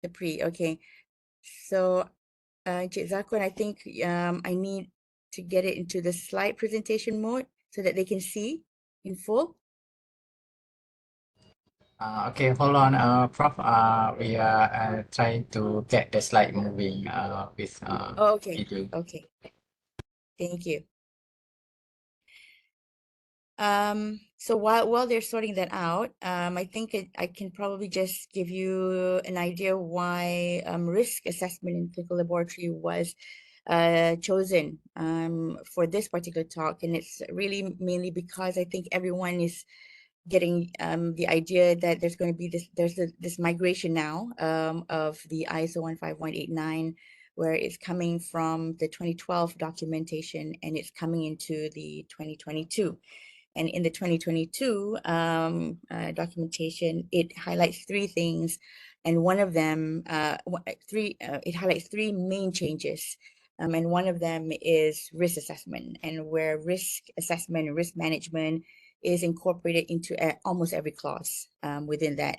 The pre, okay. So, Cik Zakwan, I think I need to get it into the slide presentation mode so that they can see in full. Okay, hold on, Prof. We are trying to get the slide moving with Oh, okay, video. okay. Thank you. So while they're sorting that out, I think I can probably just give you an idea why risk assessment in clinical laboratory was chosen for this particular talk, and it's really mainly because I think everyone is getting the idea that there's going to be this migration now of the ISO 15189, where it's coming from the 2012 documentation and it's coming into the 2022. And in the 2022 documentation, it highlights three things. And one of them, it highlights three main changes. And one of them is risk assessment, and where risk assessment and risk management is incorporated into almost every clause within that.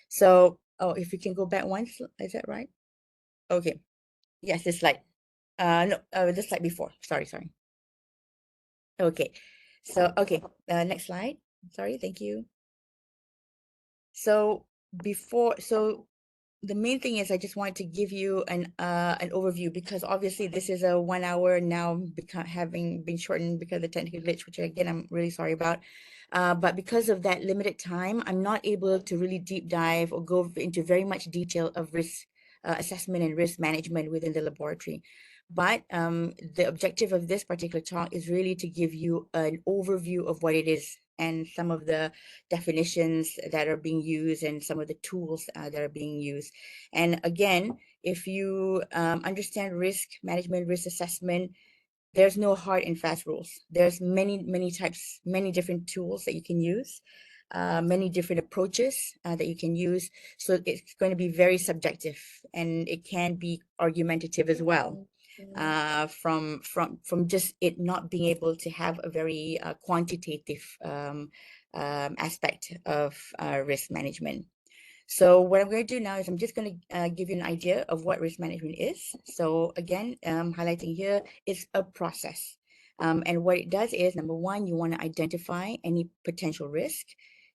So, oh, if you can go back once, is that right? Okay. Yes, this slide. No, this slide before. Sorry. Okay. So, okay, next slide. Sorry, thank you. So the main thing is I just wanted to give you an overview, because obviously this is a 1 hour now, having been shortened because of the technical glitch, which again I'm really sorry about. But because of that limited time, I'm not able to really deep dive or go into very much detail of risk assessment and risk management within the laboratory. But the objective of this particular talk is really to give you an overview of what it is and some of the definitions that are being used and some of the tools that are being used. And again, if you understand risk management, risk assessment, there's no hard and fast rules. There's many types, many different tools that you can use, many different approaches that you can use. So it's going to be very subjective, and it can be argumentative as well. From just it not being able to have a very quantitative aspect of risk management. So what I'm going to do now is I'm just going to give you an idea of what risk management is. So again, highlighting here is a process. And what it does is, number one, you want to identify any potential risk.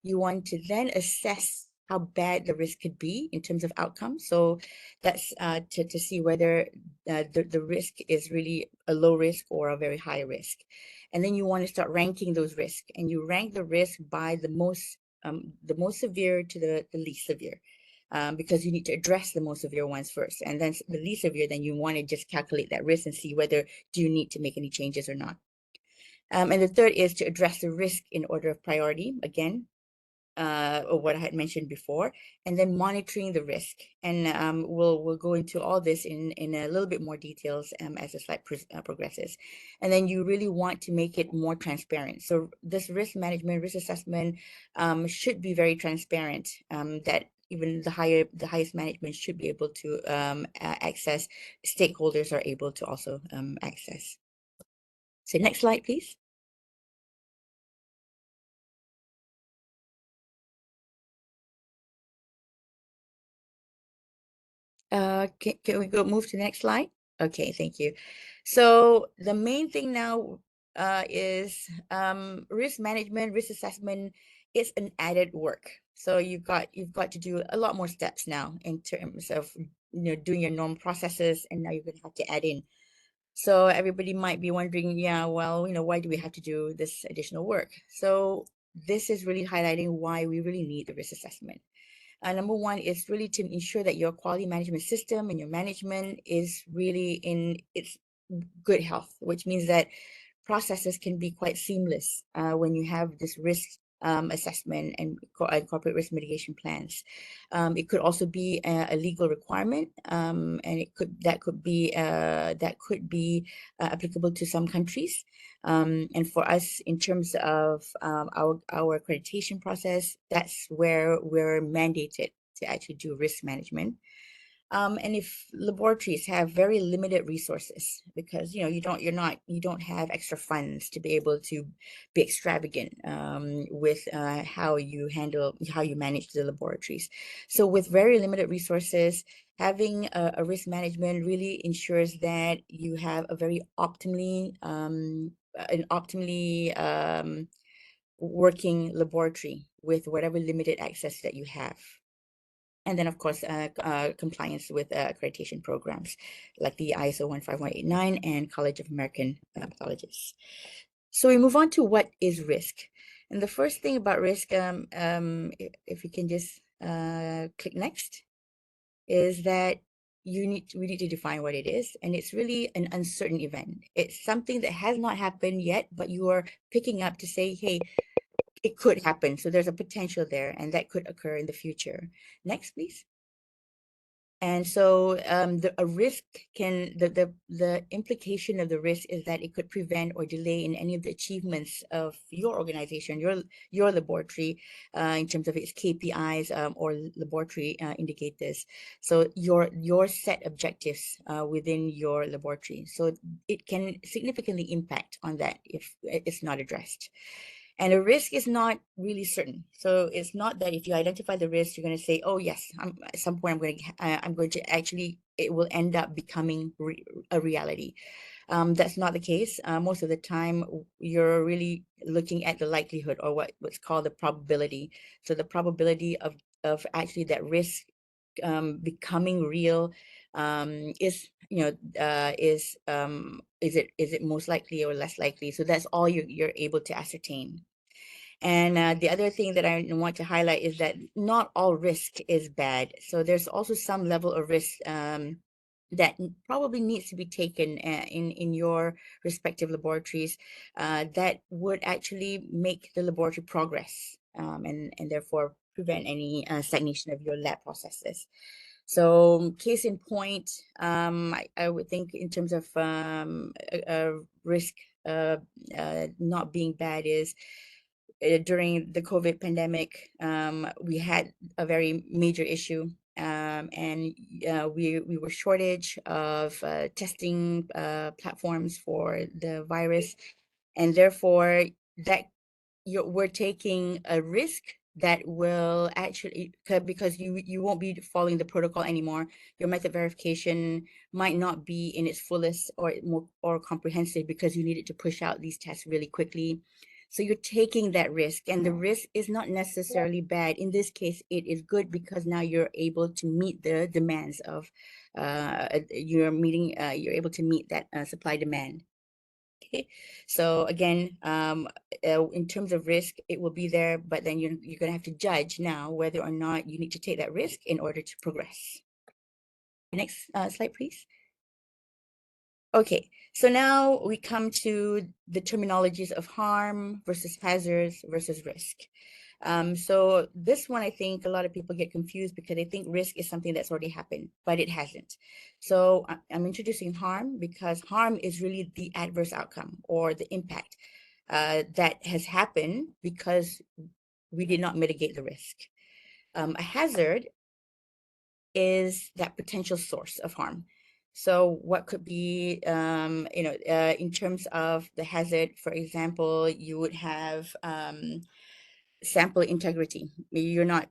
You want to then assess how bad the risk could be in terms of outcome. So that's to see whether the risk is really a low risk or a very high risk. And then you want to start ranking those risks, and you rank the risk by the most severe to the least severe, because you need to address the most severe ones first, and then the least severe, then you want to just calculate that risk and see whether do you need to make any changes or not. And the third is to address the risk in order of priority, again, or what I had mentioned before, and then monitoring the risk. And we'll go into all this in a little bit more details as the slide progresses. And then you really want to make it more transparent. So this risk management, risk assessment should be very transparent, that even the highest management should be able to access, stakeholders are able to also access. So next slide, please. Can we move to the next slide? Okay, thank you. So the main thing now is risk management, risk assessment is an added work. So you've got to do a lot more steps now in terms of doing your normal processes, and now you're going to have to add in. So everybody might be wondering, yeah, well, why do we have to do this additional work? So this is really highlighting why we really need the risk assessment. Number one is really to ensure that your quality management system and your management is really in its good health, which means that processes can be quite seamless when you have this risk assessment and corporate risk mitigation plans. It could also be a legal requirement, and that could be applicable to some countries. And for us, in terms of our accreditation process, that's where we're mandated to actually do risk management. And if laboratories have very limited resources, because you don't have extra funds to be able to be extravagant with how you manage the laboratories. So with very limited resources, having a risk management really ensures that you have a very optimally working laboratory with whatever limited access that you have. And then, of course, compliance with accreditation programs like the ISO 15189 and College of American Pathologists. So we move on to what is risk. And the first thing about risk, if you can just click next, is that we need to define what it is. And it's really an uncertain event. It's something that has not happened yet, but you are picking up to say, hey, it could happen. So there's a potential there, and that could occur in the future. Next, please. And so a risk the implication of the risk is that it could prevent or delay in any of the achievements of your organization, your laboratory, in terms of its KPIs or laboratory indicators. So your set objectives within your laboratory. So it can significantly impact on that if it's not addressed. And a risk is not really certain. So it's not that if you identify the risk, you're going to say, oh, yes, at some point I'm going to actually, it will end up becoming a reality. That's not the case. Most of the time, you're really looking at the likelihood, or what's called the probability. So the probability of actually that risk becoming real is it most likely or less likely. So that's all you're able to ascertain. And the other thing that I want to highlight is that not all risk is bad. So there's also some level of risk that probably needs to be taken in your respective laboratories that would actually make the laboratory progress and therefore prevent any stagnation of your lab processes. So case in point, I would think in terms of risk not being bad is during the COVID pandemic, we had a very major issue, and we were shortage of testing platforms for the virus, and therefore that we're taking a risk that will actually, because you won't be following the protocol anymore. Your method verification might not be in its fullest or more or comprehensive because you needed to push out these tests really quickly. So you're taking that risk, and the risk is not necessarily bad. In this case, it is good because now you're able to meet the demands of you're able to meet that supply demand. Okay, so again, in terms of risk, it will be there, but then you're going to have to judge now whether or not you need to take that risk in order to progress. Next slide, please. Okay, so now we come to the terminologies of harm versus hazards versus risk. So this one, I think a lot of people get confused because they think risk is something that's already happened, but it hasn't. So I'm introducing harm because harm is really the adverse outcome or the impact that has happened because we did not mitigate the risk. A hazard is that potential source of harm. So what could be, in terms of the hazard, for example, you would have sample integrity. You're not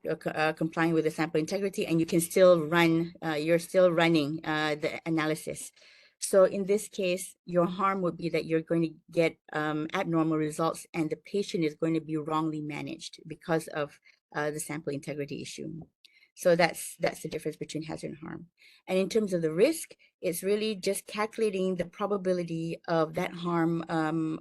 complying with the sample integrity, and you can still run, you're still running the analysis. So in this case, your harm would be that you're going to get abnormal results, and the patient is going to be wrongly managed because of the sample integrity issue. So that's the difference between hazard and harm. And in terms of the risk, it's really just calculating the probability of that harm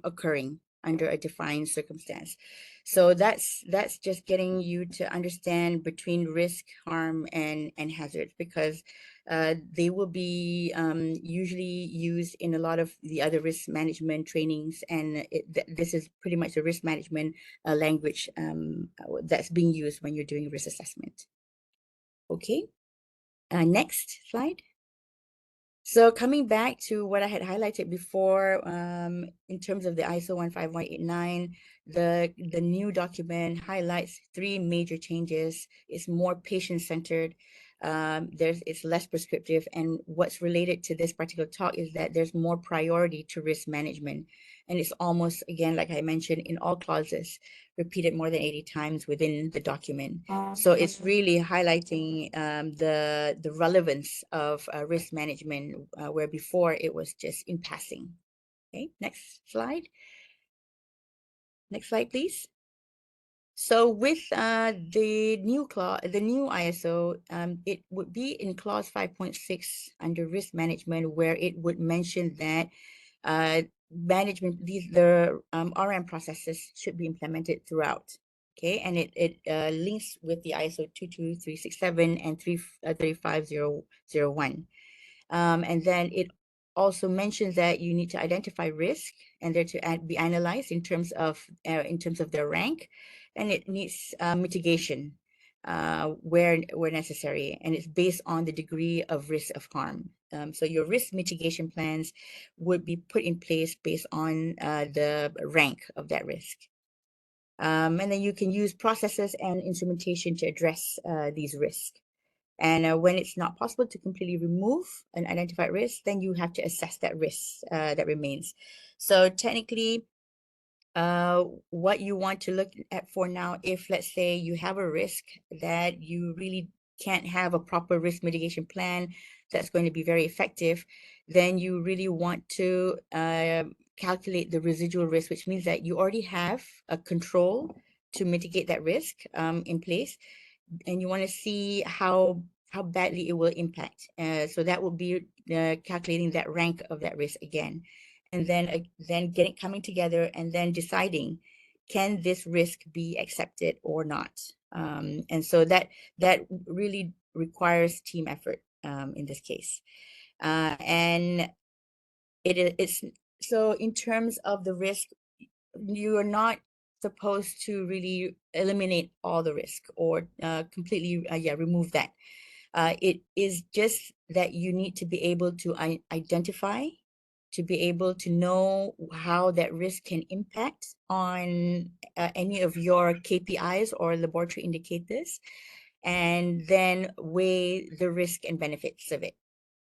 occurring under a defined circumstance. So that's just getting you to understand between risk, harm, and hazard, because they will be usually used in a lot of the other risk management trainings, and this is pretty much a risk management language that's being used when you're doing risk assessment. Okay, next slide. So coming back to what I had highlighted before, in terms of the ISO 15189, the new document highlights 3 major changes. It's more patient-centered. it's less prescriptive. And what's related to this particular talk is that there's more priority to risk management. And it's almost, again, like I mentioned, in all clauses, repeated more than 80 times within the document. So it's really highlighting the relevance of risk management, where before it was just in passing. Okay, next slide. Next slide, please. So with the new ISO, it would be in clause 5.6 under risk management, where it would mention that the RM processes should be implemented throughout. Okay, and it links with the ISO 22367 and 35001. And then it also mentions that you need to identify risk, and they're to be analyzed in terms of their rank, and it needs mitigation where necessary, and it's based on the degree of risk of harm. So your risk mitigation plans would be put in place based on the rank of that risk. And then you can use processes and instrumentation to address these risks. And when it's not possible to completely remove an identified risk, then you have to assess that risk that remains. So technically, what you want to look at for now, if let's say you have a risk that you really can't have a proper risk mitigation plan that's going to be very effective, then you really want to calculate the residual risk, which means that you already have a control to mitigate that risk in place, and you want to see how badly it will impact. So that will be calculating that rank of that risk again, and then coming together and then deciding, can this risk be accepted or not? And so that really requires team effort in this case. And it's so in terms of the risk, you are not supposed to really eliminate all the risk or completely remove that. It is just that you need to be able to identify, to be able to know how that risk can impact on any of your KPIs or laboratory indicators, and then weigh the risk and benefits of it.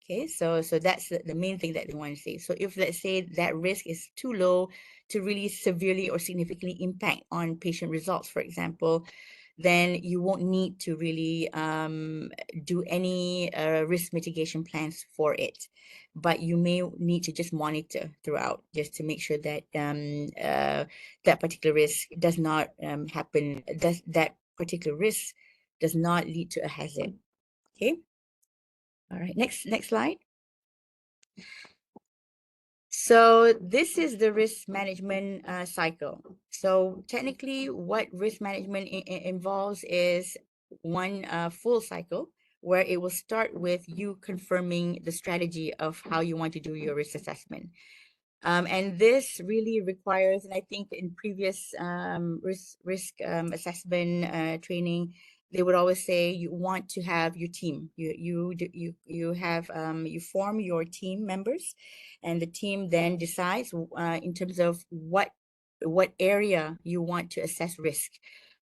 Okay, so that's the main thing that they want to say. So if let's say that risk is too low to really severely or significantly impact on patient results, for example, then you won't need to really do any risk mitigation plans for it. But you may need to just monitor throughout, just to make sure that that particular risk does not happen, that particular risk does not lead to a hazard. Okay. All right, next slide. So this is the risk management cycle. So technically what risk management involves is one full cycle, where it will start with you confirming the strategy of how you want to do your risk assessment. And this really requires, and I think in previous risk assessment training, they would always say you want to have your team. You form your team members, and the team then decides in terms of what area you want to assess risk.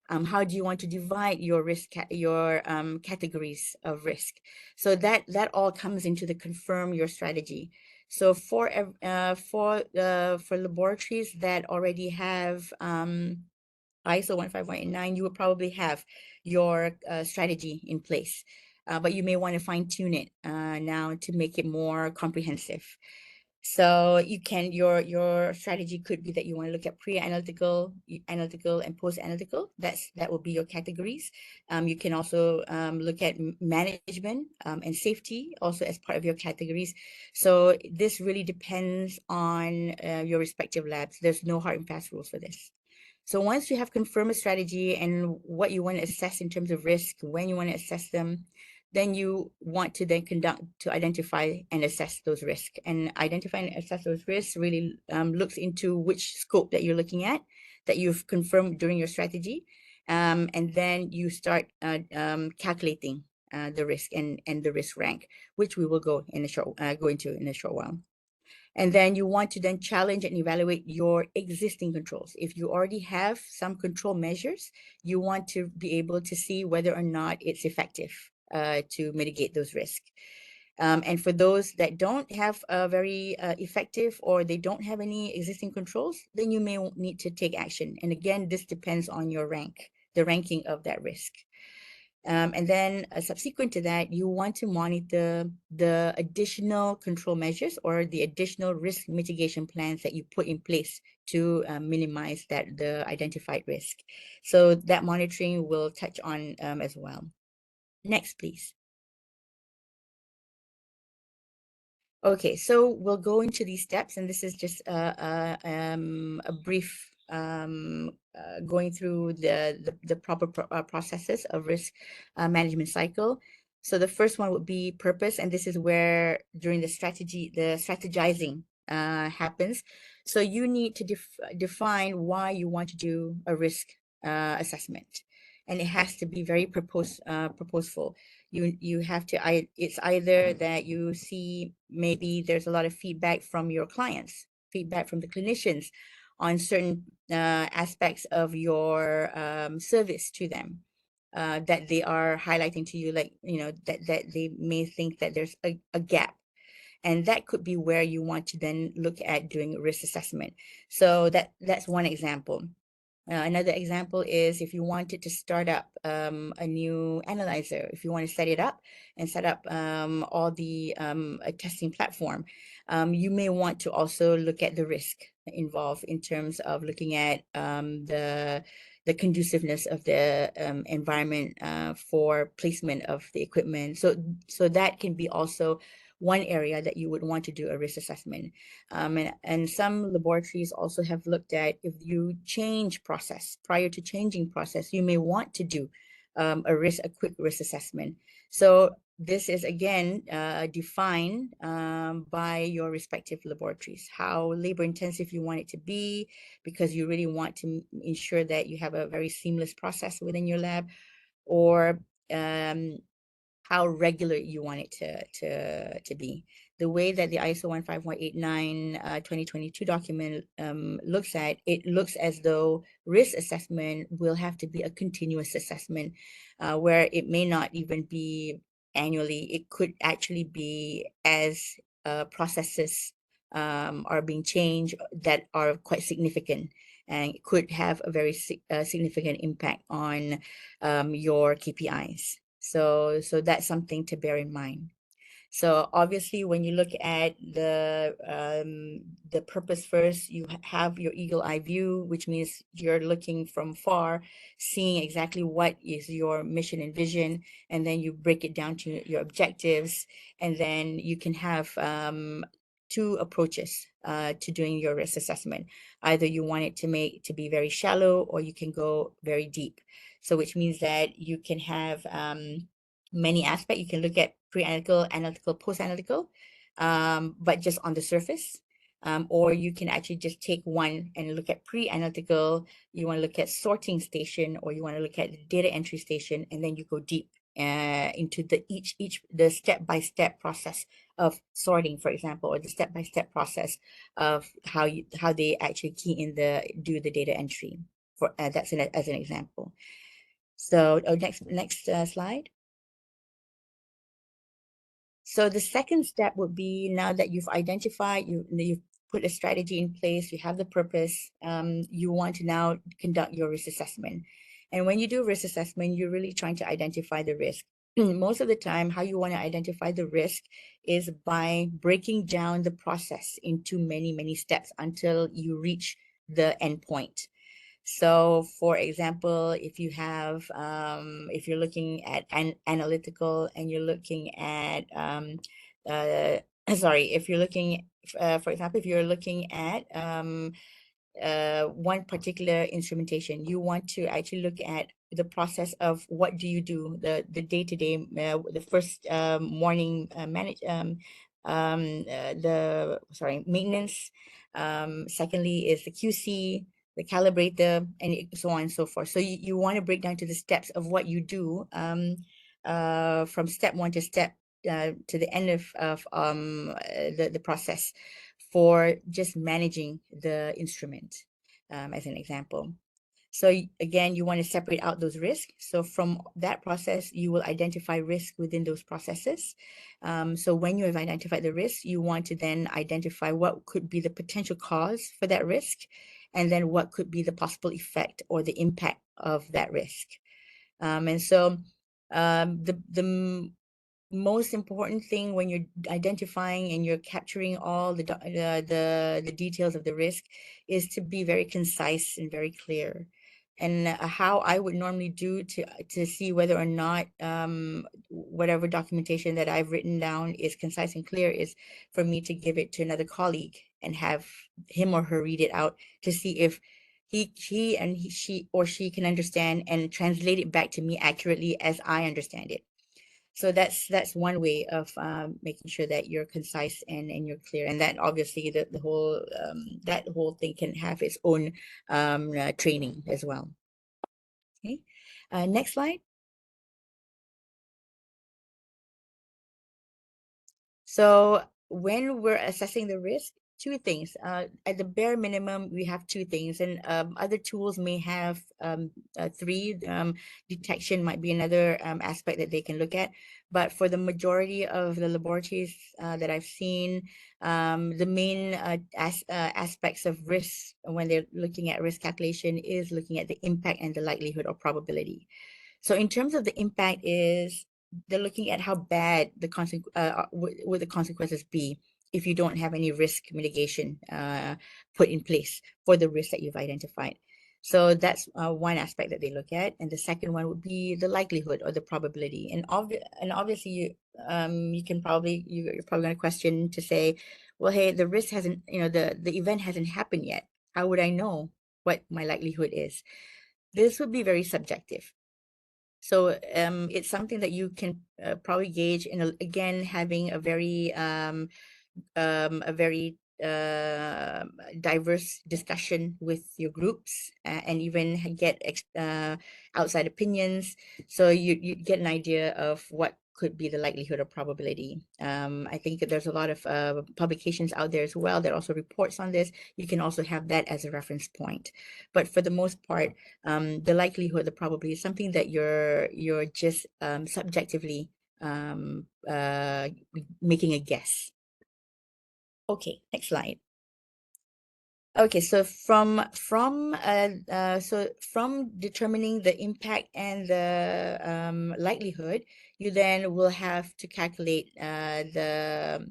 How do you want to divide your risk, categories of risk? So that all comes into the confirm your strategy. So for laboratories that already have ISO 15189, you will probably have your strategy in place, but you may want to fine tune it now to make it more comprehensive. So you can, your strategy could be that you want to look at pre-analytical, analytical, and post-analytical. That will be your categories. You can also look at management and safety also as part of your categories. So this really depends on your respective labs. There's no hard and fast rules for this. So once you have confirmed a strategy and what you want to assess in terms of risk, when you want to assess them, then you want to then identify and assess those risks. And identify and assess those risks really looks into which scope that you're looking at, that you've confirmed during your strategy. And then you start calculating the risk and the risk rank, which we will go into in a short while. And then you want to then challenge and evaluate your existing controls. If you already have some control measures, you want to be able to see whether or not it's effective. to mitigate those risks. And for those that don't have a very effective, or they don't have any existing controls, then you may need to take action. And again, this depends on your the ranking of that risk. And then subsequent to that, you want to monitor the additional control measures or the additional risk mitigation plans that you put in place to minimize the identified risk. So that monitoring will touch on as well. Next, please. Okay, so we'll go into these steps, and this is just a brief going through the proper processes of risk management cycle. So the first one would be purpose, and this is where during the strategizing happens. So you need to define why you want to do a risk assessment, and it has to be very purposeful. You have to, it's either that you see maybe there's a lot of feedback from your clients, feedback from the clinicians on certain aspects of your service to them that they are highlighting to you, like, that they may think that there's a gap. And that could be where you want to then look at doing a risk assessment. So that's one example. Another example is if you wanted to start up a new analyzer, if you want to set it up and set up all the a testing platform, you may want to also look at the risk involved in terms of looking at the conduciveness of the environment for placement of the equipment. So that can be also one area that you would want to do a risk assessment. And some laboratories also have looked at, if you change process, prior to changing process, you may want to do a quick risk assessment. So this is again defined by your respective laboratories, how labor intensive you want it to be, because you really want to ensure that you have a very seamless process within your lab, or how regular you want it to be. The way that the ISO 15189 2022 document looks at it, looks as though risk assessment will have to be a continuous assessment, where it may not even be annually. It could actually be as processes are being changed that are quite significant, and it could have a very significant impact on your KPIs. So that's something to bear in mind. So obviously, when you look at the purpose first, you have your eagle eye view, which means you're looking from far, seeing exactly what is your mission and vision, and then you break it down to your objectives, and then you can have two approaches to doing your risk assessment. Either you want it to be very shallow, or you can go very deep. So which means that you can have many aspects. You can look at pre-analytical, analytical, post-analytical, but just on the surface. Or you can actually just take one and look at pre-analytical. You want to look at sorting station, or you want to look at the data entry station, and then you go deep into the step-by-step process of sorting, for example, or the step-by-step process of how they actually key in do the data entry. For that's as an example. So next slide. So the second step would be, now that you've identified, you've put a strategy in place, you have the purpose, you want to now conduct your risk assessment. And when you do risk assessment, you're really trying to identify the risk. Most of the time, how you want to identify the risk is by breaking down the process into many, many steps until you reach the end point. So for example, if you have, if you're looking at analytical, and you're looking at, sorry, if you're looking, for example, if you're looking at one particular instrumentation, you want to actually look at the process of what do you do, the day-to-day, the first morning maintenance. Secondly is the QC, the calibrator, and so on and so forth. So you want to break down to the steps of what you do from step one to step to the end of the process for just managing the instrument, as an example. So again, you want to separate out those risks. So from that process, you will identify risk within those processes. So when you have identified the risk, you want to then identify what could be the potential cause for that risk, and then what could be the possible effect or the impact of that risk. And so the most important thing when you're identifying and you're capturing all the details of the risk is to be very concise and very clear. And how I would normally do to see whether or not whatever documentation that I've written down is concise and clear is for me to give it to another colleague and have him or her read it out to see if she or she can understand and translate it back to me accurately as I understand it. So that's one way of making sure that you're concise and you're clear. And that obviously the whole that whole thing can have its own training as well. Okay, next slide. So when we're assessing the risk, two things. At the bare minimum, we have two things, and other tools may have three. Detection might be another aspect that they can look at. But for the majority of the laboratories that I've seen, the main aspects of risk when they're looking at risk calculation is looking at the impact and the likelihood or probability. So in terms of the impact is they're looking at how bad the would the consequences be if you don't have any risk mitigation put in place for the risk that you've identified. So that's one aspect that they look at, and the second one would be the likelihood or the probability. And obviously, you can probably you're probably going to question to say, well, hey, the risk hasn't, the event hasn't happened yet. How would I know what my likelihood is? This would be very subjective. So it's something that you can probably gauge in again having a very diverse discussion with your groups and even get outside opinions, so you get an idea of what could be the likelihood or probability. I think that there's a lot of publications out there as well that also reports on this. You can also have that as a reference point, but for the most part, the likelihood, the probability is something that you're just subjectively making a guess. Okay, next slide. Okay, so from determining the impact and the likelihood, you then will have to calculate the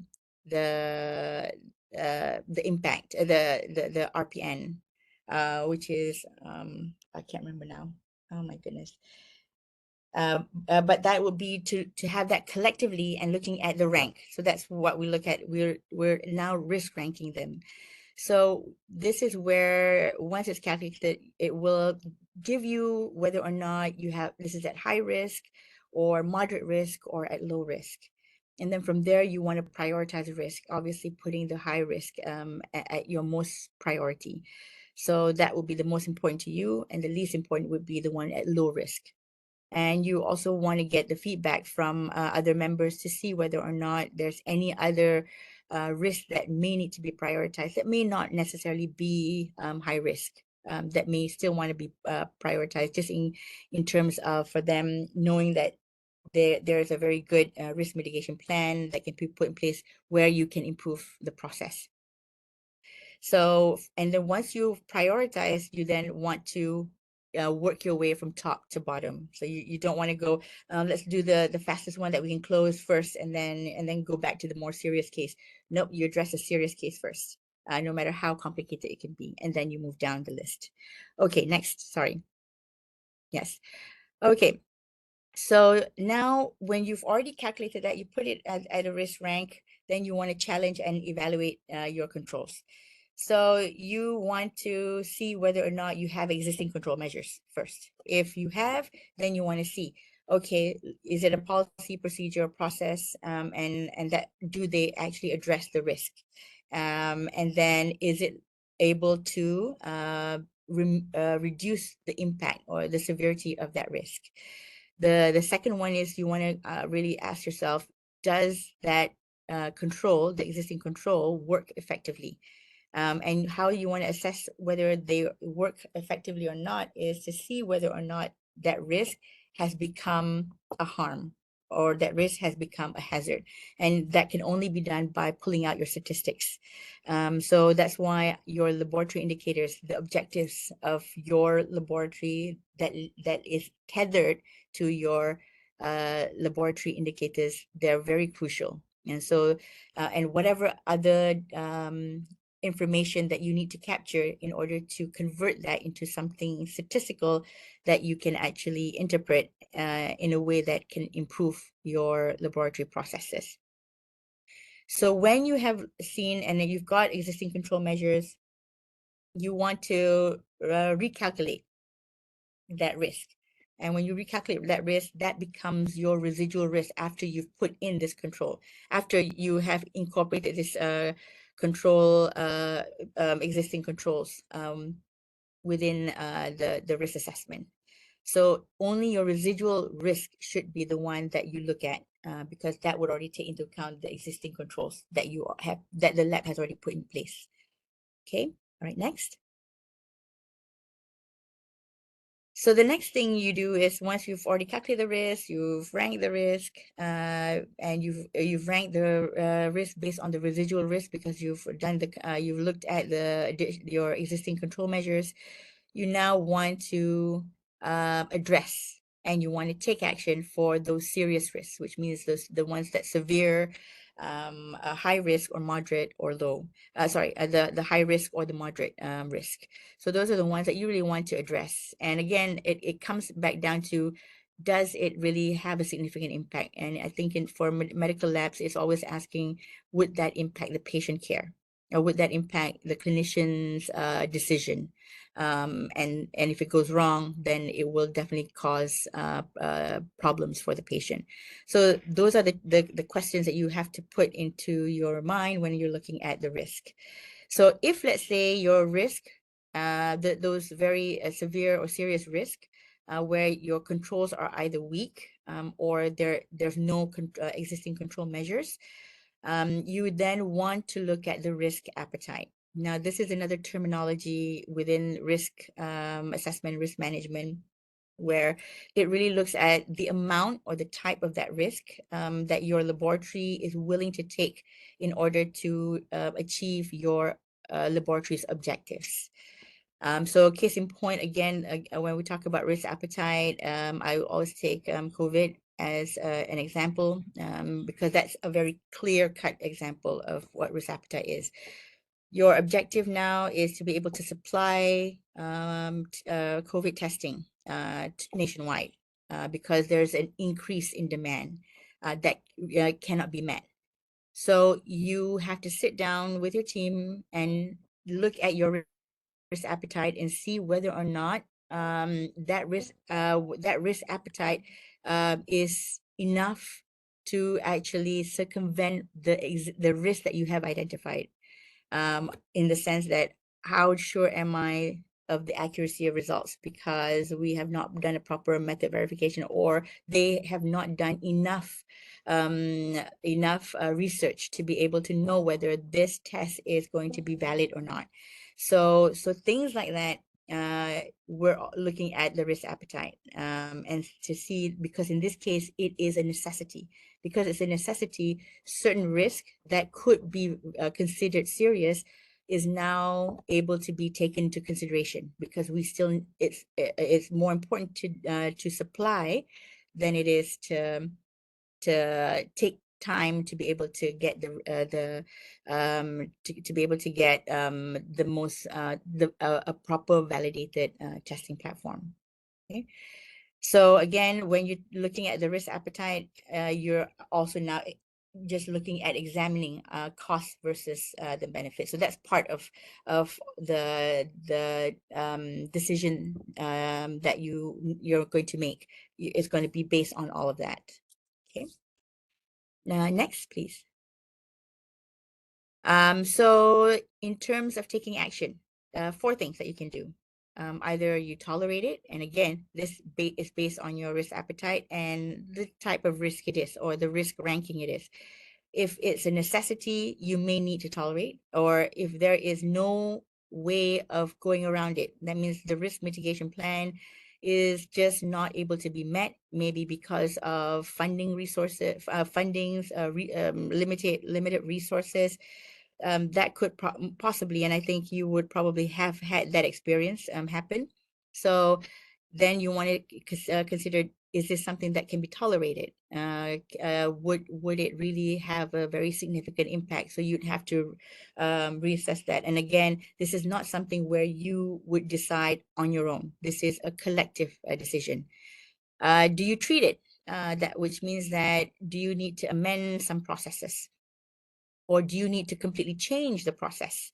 impact, the RPN, which is I can't remember now. Oh my goodness. But that would be to have that collectively and looking at the rank. So that's what we look at. We're now risk ranking them. So this is where once it's calculated, it will give you whether or not this is at high risk or moderate risk or at low risk. And then from there, you want to prioritize risk, obviously putting the high risk at your most priority. So that would be the most important to you, and the least important would be the one at low risk. And you also want to get the feedback from other members to see whether or not there's any other risk that may need to be prioritized that may not necessarily be high risk, that may still want to be prioritized, just in terms of for them knowing that there is a very good risk mitigation plan that can be put in place where you can improve the process. So, and then once you've prioritized, you then want to work your way from top to bottom. So you don't want to go, let's do the fastest one that we can close first, and then go back to the more serious case. Nope, you address a serious case first, no matter how complicated it can be, and then you move down the list. Okay, next, sorry. Yes. Okay. So now when you've already calculated that, you put it at a risk rank, then you want to challenge and evaluate your controls. So you want to see whether or not you have existing control measures first. If you have, then you want to see, okay, is it a policy, procedure, process, and that do they actually address the risk? And then is it able to reduce the impact or the severity of that risk? The second one is you want to really ask yourself, does that control, the existing control, work effectively? And how you want to assess whether they work effectively or not is to see whether or not that risk has become a harm or that risk has become a hazard. And that can only be done by pulling out your statistics. So that's why your laboratory indicators, the objectives of your laboratory that is tethered to your laboratory indicators, they're very crucial. And so, and whatever other information that you need to capture in order to convert that into something statistical that you can actually interpret in a way that can improve your laboratory processes. So when you have seen and you've got existing control measures, you want to recalculate that risk. And when you recalculate that risk, that becomes your residual risk after you've put in this control, after you have incorporated this control, existing controls within the risk assessment. So only your residual risk should be the one that you look at because that would already take into account the existing controls that you have, that the lab has already put in place. Okay, all right, next. So the next thing you do is once you've already calculated the risk, you've ranked the risk, and you've ranked the risk based on the residual risk because you've done the you've looked at your existing control measures. You now want to address and you want to take action for those serious risks, which means the ones that severe, high risk or moderate or low. The high risk or the moderate risk. So those are the ones that you really want to address. And again, it comes back down to, does it really have a significant impact? And I think for medical labs, it's always asking, would that impact the patient care? Or would that impact the clinician's decision? And if it goes wrong, then it will definitely cause problems for the patient. So those are the questions that you have to put into your mind when you're looking at the risk. So if, let's say, your risk, those very severe or serious risk, where your controls are either weak or there's no existing control measures, you would then want to look at the risk appetite. Now, this is another terminology within risk assessment, risk management, where it really looks at the amount or the type of that risk that your laboratory is willing to take in order to achieve your laboratory's objectives. So case in point, again, when we talk about risk appetite, I always take COVID as an example because that's a very clear-cut example of what risk appetite is. Your objective now is to be able to supply COVID testing nationwide because there's an increase in demand that cannot be met. So you have to sit down with your team and look at your risk appetite and see whether or not that risk appetite is enough to actually circumvent the risk that you have identified. In the sense that, how sure am I of the accuracy of results because we have not done a proper method verification, or they have not done enough research to be able to know whether this test is going to be valid or not. So things like that, we're looking at the risk appetite and to see, because in this case it is a necessity. Because it's a necessity, certain risk that could be considered serious is now able to be taken into consideration, because we still, it's more important to supply than it is to take time to be able to get to be able to get the most a proper validated testing platform. Okay. So again, when you're looking at the risk appetite, you're also now just looking at examining cost versus the benefit. So that's part of the decision that you're going to make. It's going to be based on all of that. Okay. Now, next, please. So in terms of taking action, 4 things that you can do. Either you tolerate it, and again, this is based on your risk appetite and the type of risk it is, or the risk ranking it is. If it's a necessity, you may need to tolerate, or if there is no way of going around it, that means the risk mitigation plan is just not able to be met, maybe because of funding resources, limited resources. That could possibly, and I think you would probably have had that experience happen. So then you want to consider, is this something that can be tolerated? Would it really have a very significant impact? So you'd have to reassess that. And again, this is not something where you would decide on your own. This is a collective decision. Do you treat it? Which means that, do you need to amend some processes? Or do you need to completely change the process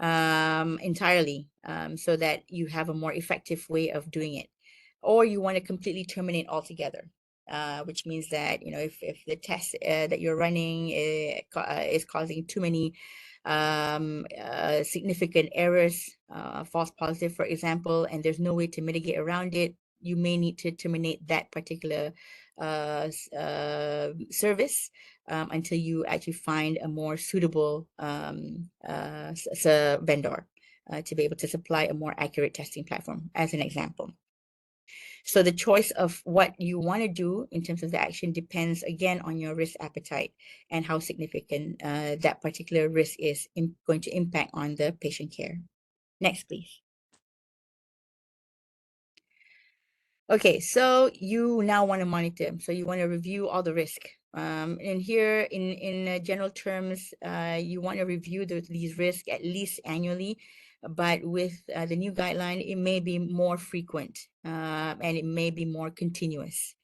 entirely, so that you have a more effective way of doing it? Or you want to completely terminate altogether, which means that, if the test that you're running is causing too many significant errors, false positive, for example, and there's no way to mitigate around it, you may need to terminate that particular service until you actually find a more suitable vendor to be able to supply a more accurate testing platform, as an example. So the choice of what you want to do in terms of the action depends, again, on your risk appetite and how significant that particular risk is going to impact on the patient care. Next, please. Okay, so you now want to monitor. So you want to review all the risk. And here, in general terms, you want to review these risks at least annually. But with the new guideline, it may be more frequent and it may be more continuous.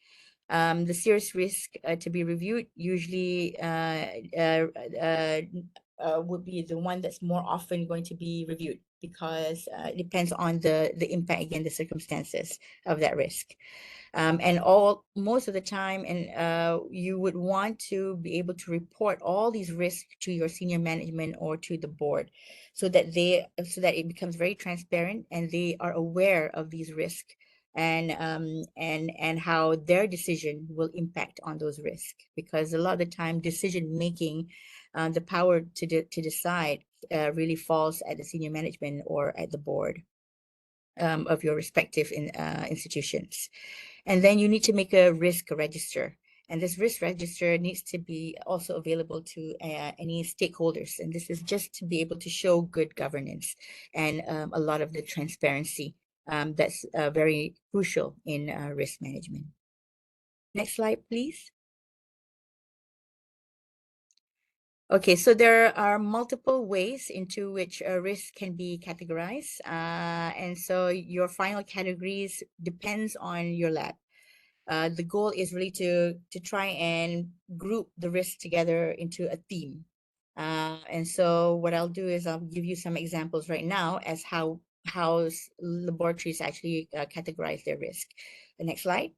The serious risk to be reviewed usually would be the one that's more often going to be reviewed, because it depends on the impact, again, the circumstances of that risk. And most of the time, and you would want to be able to report all these risks to your senior management or to the board, so that it becomes very transparent and they are aware of these risks, and how their decision will impact on those risks. Because a lot of the time, decision making, the power to decide really falls at the senior management or at the board of your respective institutions. And then you need to make a risk register. And this risk register needs to be also available to any stakeholders. And this is just to be able to show good governance and a lot of the transparency that's very crucial in risk management. Next slide, please. Okay, so there are multiple ways into which a risk can be categorized. And so your final categories depends on your lab. The goal is really to try and group the risks together into a theme. And so what I'll do is I'll give you some examples right now as how laboratories actually categorize their risk. The next slide.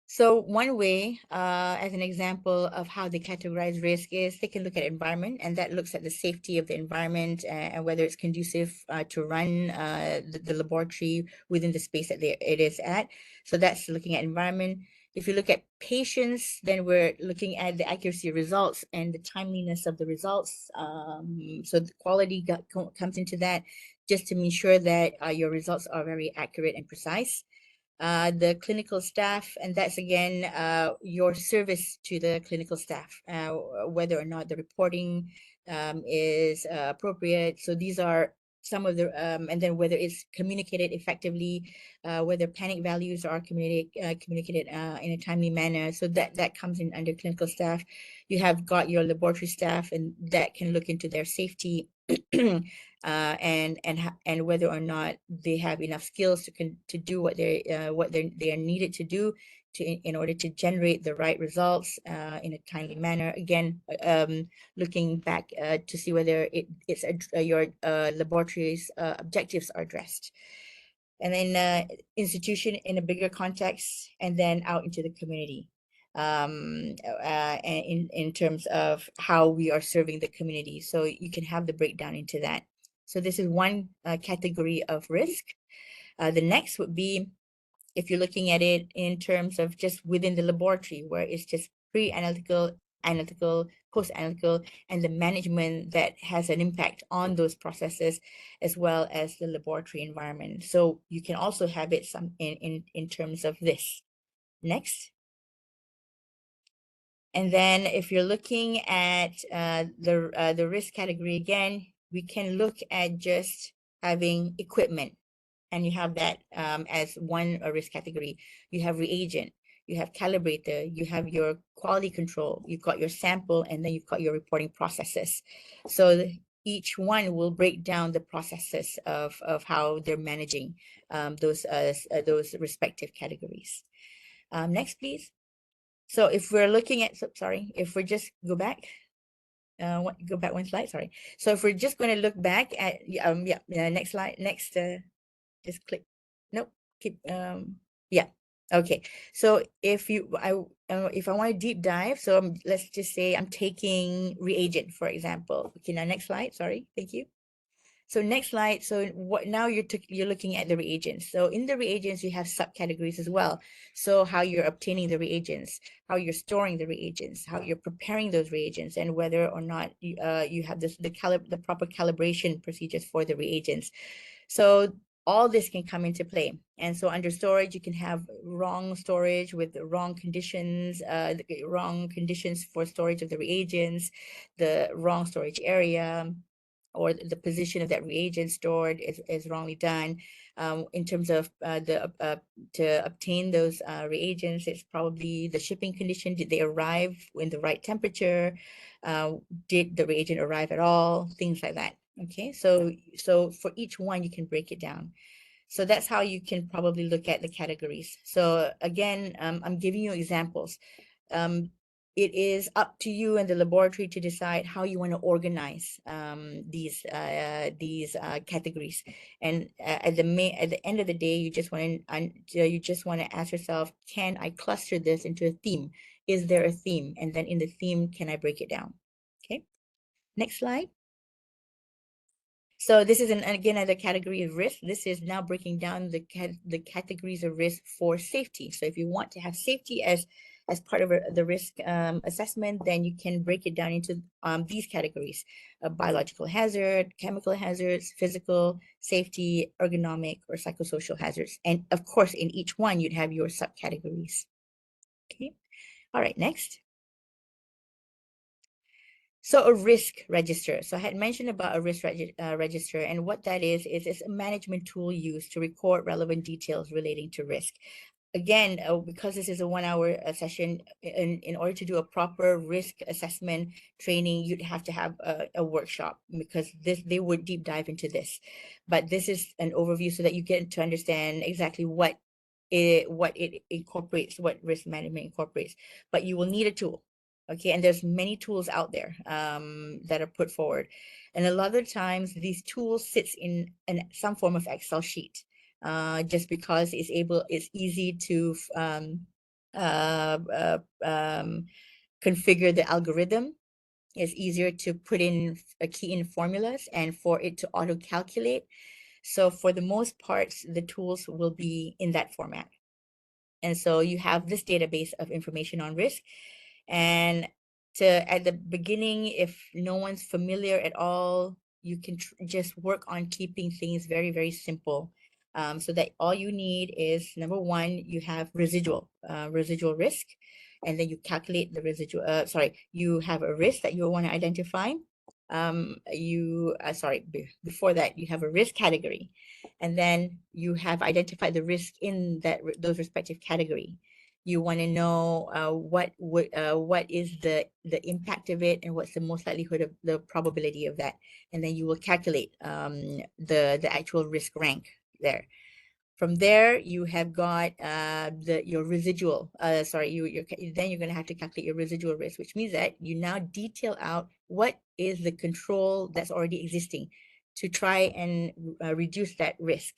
So one way, as an example of how they categorize risk, is they can look at environment, and that looks at the safety of the environment and whether it's conducive to run the laboratory within the space that it is at. So that's looking at environment. If you look at patients, then we're looking at the accuracy of results and the timeliness of the results. So the quality comes into that, just to ensure that your results are very accurate and precise. The clinical staff, and that's again your service to the clinical staff, whether or not the reporting is appropriate. So these are some of the, and then whether it's communicated effectively, whether panic values are communicated in a timely manner. So that comes in under clinical staff. You have got your laboratory staff, and that can look into their safety and whether or not they have enough skills to do what they are needed to do in order to generate the right results in a timely manner. Again, looking back to see whether your laboratory's objectives are addressed. And then institution in a bigger context, and then out into the community. In terms of how we are serving the community. So you can have the breakdown into that. So this is one category of risk. The next would be if you're looking at it in terms of just within the laboratory, where it's just pre-analytical, analytical, post-analytical, and the management that has an impact on those processes, as well as the laboratory environment. So you can also have it some in terms of this. Next. And then if you're looking at the risk category again, we can look at just having equipment, and you have that as one risk category. You have reagent, you have calibrator, you have your quality control, you've got your sample, and then you've got your reporting processes. So each one will break down the processes of how they're managing those respective categories. Next, please. So if we're looking at, sorry, if we just go back, go back one slide, sorry. So if we're just going to look back at, next slide, next, just click, nope, keep, yeah, okay. So if I want to deep dive, so let's just say I'm taking reagent, for example. Okay, now next slide, sorry, thank you. So next slide. So what now you're looking at the reagents. So in the reagents, you have subcategories as well. So how you're obtaining the reagents, how you're storing the reagents, how you're preparing those reagents, and whether or not you have the proper calibration procedures for the reagents. So all this can come into play. And so under storage, you can have wrong storage with the wrong conditions, wrong conditions for storage of the reagents, the wrong storage area, or the position of that reagent stored is wrongly done. In terms of to obtain those reagents, it's probably the shipping condition. Did they arrive in the right temperature? Did the reagent arrive at all? Things like that. Okay, so for each one, you can break it down. So that's how you can probably look at the categories. So again, I'm giving you examples. It is up to you and the laboratory to decide how you want to organize these categories. And at the end of the day, you just want to ask yourself, can I cluster this into a theme? Is there a theme? And then in the theme, can I break it down? Okay. Next slide. So this is again another category of risk. This is now breaking down the categories of risk for safety. So if you want to have safety as part of the risk assessment, then you can break it down into these categories: biological hazard, chemical hazards, physical safety, ergonomic, or psychosocial hazards. And of course, in each one, you'd have your subcategories. Okay. All right. Next. So a risk register. So I had mentioned about a risk register, and what that is it's a management tool used to record relevant details relating to risk. Again, because this is a 1 hour session, in order to do a proper risk assessment training, you'd have to have a workshop, because they would deep dive into this. But this is an overview so that you get to understand exactly what it incorporates, what risk management incorporates. But you will need a tool. Okay, and there's many tools out there that are put forward, and a lot of times these tools sits in some form of Excel sheet, just because it's easy to configure the algorithm. It's easier to put in key in formulas and for it to auto calculate. So for the most parts, the tools will be in that format. And so you have this database of information on risk. And at the beginning, if no one's familiar at all, you can just work on keeping things very, very simple. So that all you need is, number one, you have residual risk, and then you calculate the residual, you have a risk that you want to identify. Before that, you have a risk category, and then you have identified the risk in those respective category. You want to know what is the impact of it, and what's the most likelihood of the probability of that, and then you will calculate the actual risk rank there. From there, you have got your residual. Then you're going to have to calculate your residual risk, which means that you now detail out what is the control that's already existing to try and reduce that risk.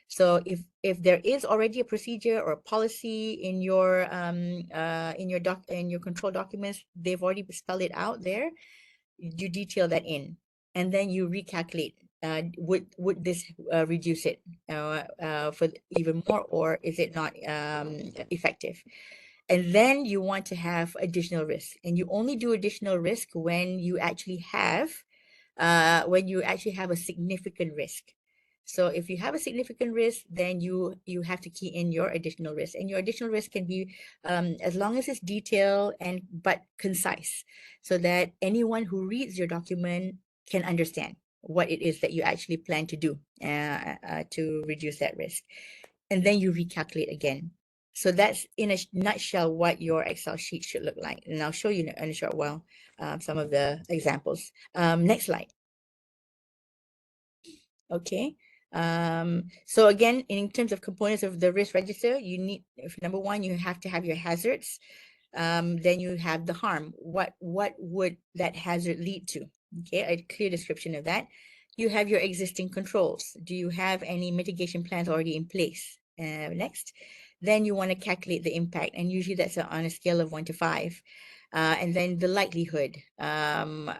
So if there is already a procedure or a policy in your control documents, they've already spelled it out there. You detail that in, and then you recalculate would this reduce it for even more, or is it not effective? And then you want to have additional risk, and you only do additional risk when you actually have a significant risk. So if you have a significant risk, then you have to key in your additional risk, and your additional risk can be as long as it's detailed and but concise, so that anyone who reads your document can understand what it is that you actually plan to do to reduce that risk. And then you recalculate again. So that's in a nutshell what your Excel sheet should look like. And I'll show you in a short while some of the examples. Next slide. Okay. So again, in terms of components of the risk register, you need, number one, you have to have your hazards. Then you have the harm. What would that hazard lead to? Okay, a clear description of that. You have your existing controls. Do you have any mitigation plans already in place? Next. Then you want to calculate the impact, and usually that's on a scale of 1 to 5. And then the likelihood, and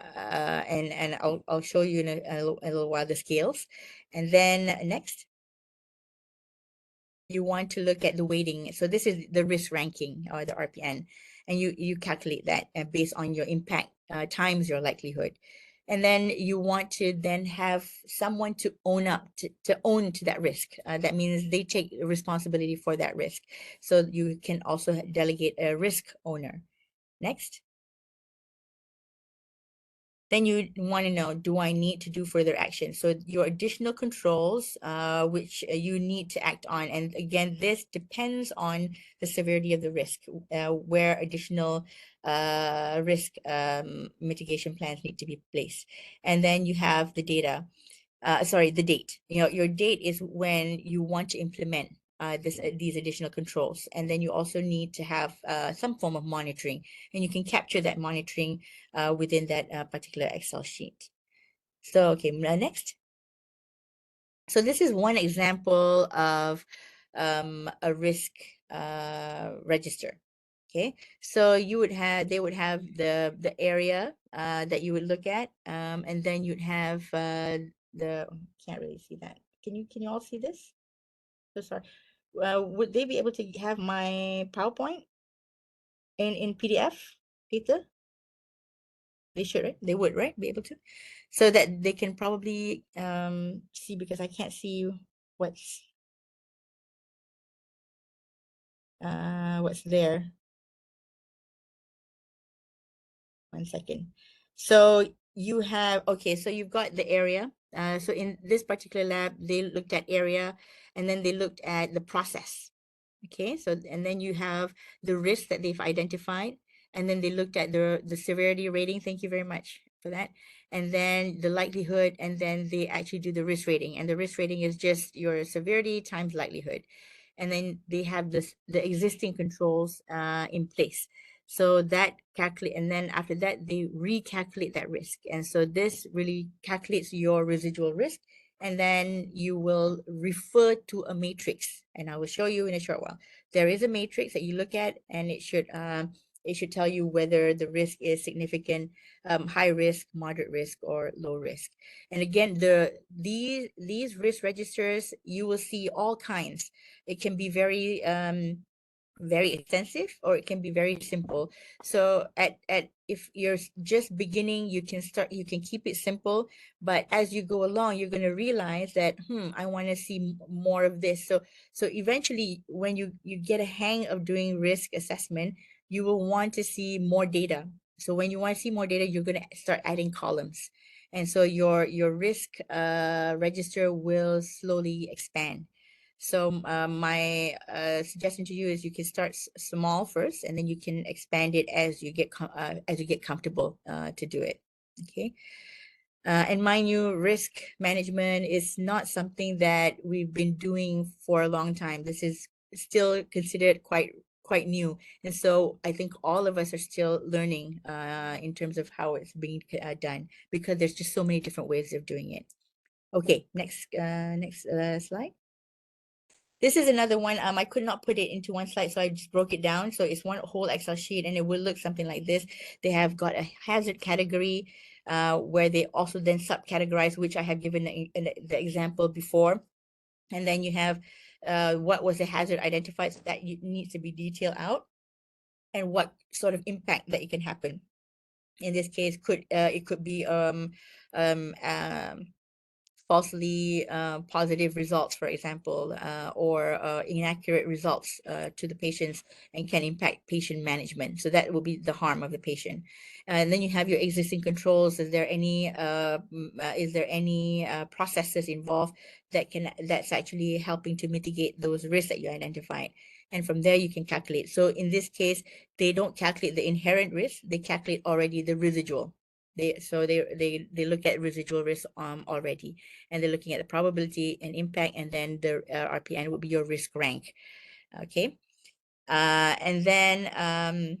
I'll show you in a little while the scales. And then next, you want to look at the weighting. So this is the risk ranking, or the RPN, and you calculate that based on your impact times your likelihood. And then you want to then have someone to own up to own to that risk. That means they take responsibility for that risk. So you can also delegate a risk owner. Next. Then you want to know, do I need to do further action? So your additional controls, which you need to act on. And again, this depends on the severity of the risk, where additional risk mitigation plans need to be placed. And then you have the data. The date. Your date is when you want to implement these additional controls. And then you also need to have some form of monitoring, and you can capture that monitoring within that particular Excel sheet. So, okay, next. So this is one example of a risk register. Okay, so they would have the area that you would look at, and then you'd have can't really see that. Can you all see this? So sorry. Would they be able to have my PowerPoint in PDF, Peter? They should, right? They would, right? Be able to, so that they can probably see, because I can't see what's there. 1 second. So you have, okay, so you've got the area. So in this particular lab, they looked at area, and then they looked at the process. Okay, so and then you have the risk that they've identified, and then they looked at the severity rating. Thank you very much for that. And then the likelihood, and then they actually do the risk rating, and the risk rating is just your severity times likelihood. And then they have the existing controls in place. So that calculate, and then after that, they recalculate that risk. And so this really calculates your residual risk. And then you will refer to a matrix, and I will show you in a short while. There is a matrix that you look at, and it should tell you whether the risk is significant, high risk, moderate risk, or low risk. And again, these risk registers, you will see all kinds. It can be very extensive, or it can be very simple. So if you're just beginning, you can keep it simple, but as you go along, you're going to realize that I want to see more of this. So eventually, when you get a hang of doing risk assessment, you will want to see more data. So when you want to see more data, you're going to start adding columns, and so your risk register will slowly expand. So my suggestion to you is you can start small first, and then you can expand it as you get comfortable to do it. Okay. And mind you, risk management is not something that we've been doing for a long time. This is still considered quite new, and so I think all of us are still learning in terms of how it's being done, because there's just so many different ways of doing it. Okay, next slide. This is another one. I could not put it into one slide, so I just broke it down. So it's one whole Excel sheet, and it will look something like this. They have got a hazard category where they also then subcategorize, which I have given the example before. And then you have what was the hazard identified, so that needs to be detailed out, and what sort of impact that it can happen. In this case, it could be falsely positive results, for example, or inaccurate results to the patients, and can impact patient management. So that will be the harm of the patient. And then you have your existing controls. Is there any processes involved that's actually helping to mitigate those risks that you identified? And from there you can calculate. So in this case, they don't calculate the inherent risk, they calculate already the residual. They look at residual risk already, and they're looking at the probability and impact, and then the RPN would be your risk rank. Okay, and then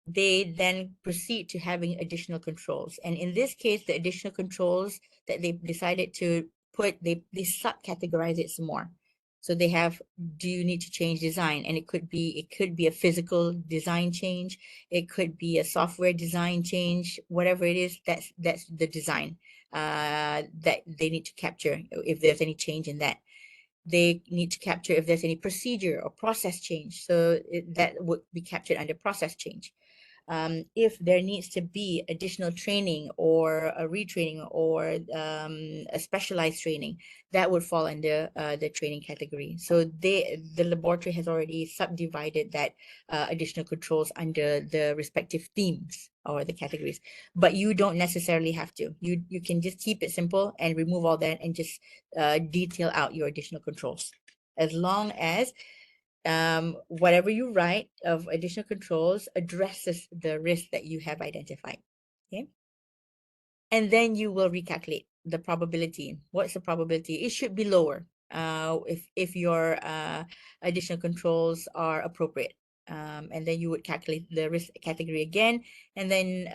they then proceed to having additional controls. And in this case, the additional controls that they decided to put, they subcategorize it some more. So they have, do you need to change design? And it could be a physical design change. It could be a software design change. Whatever it is, that's the design that they need to capture if there's any change in that. They need to capture if there's any procedure or process change. So that would be captured under process change. If there needs to be additional training or a retraining or a specialized training, that would fall under the training category. So the laboratory has already subdivided that additional controls under the respective themes or the categories, but you don't necessarily have to. You can just keep it simple and remove all that and just detail out your additional controls, as long as whatever you write of additional controls addresses the risk that you have identified. Okay. And then you will recalculate the probability. What's the probability? It should be lower if your additional controls are appropriate. And then you would calculate the risk category again. And then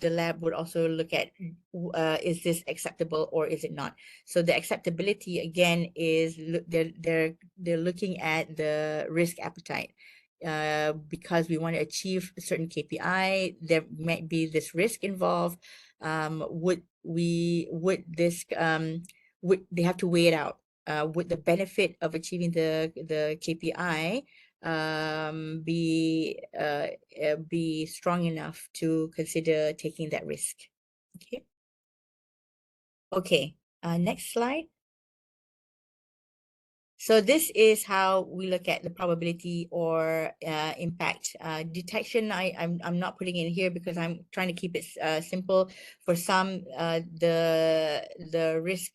the lab would also look at, is this acceptable or is it not? So the acceptability again is they're looking at the risk appetite. Because we want to achieve a certain KPI, there might be this risk involved. Would they have to weigh it out? Would the benefit of achieving the KPI be strong enough to consider taking that risk? Okay. Okay. Next slide. So this is how we look at the probability or impact. Detection, I'm not putting it in here because I'm trying to keep it simple. For some, the risk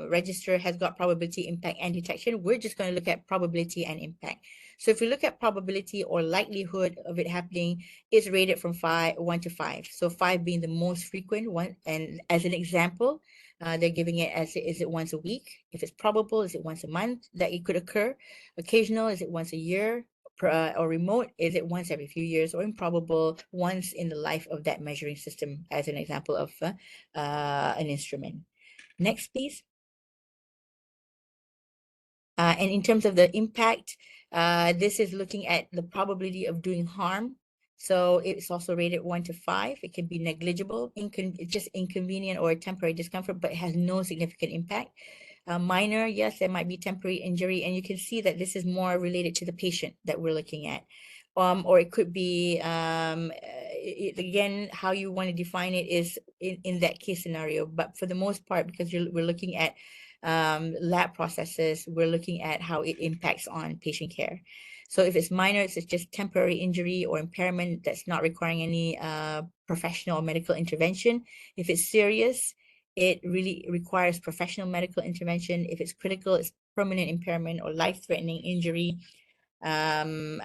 register has got probability, impact, and detection. We're just going to look at probability and impact. So if we look at probability or likelihood of it happening, it's rated from 1 to 5. So 5 being the most frequent one. And as an example, they're giving it as, is it once a week? If it's probable, is it once a month that it could occur? Occasional, is it once a year? Or remote, is it once every few years? Or improbable, once in the life of that measuring system, as an example of an instrument. Next, please. And in terms of the impact, this is looking at the probability of doing harm. So it's also rated 1 to 5. It can be negligible, just inconvenient or temporary discomfort, but it has no significant impact. Minor, yes, there might be temporary injury, and you can see that this is more related to the patient that we're looking at. Or it could be, again, how you want to define it is in that case scenario. But for the most part, because we're looking at lab processes, we're looking at how it impacts on patient care. So if it's minor, it's just temporary injury or impairment that's not requiring any professional or medical intervention. If it's serious, it really requires professional medical intervention. If it's critical, it's permanent impairment or life-threatening injury. And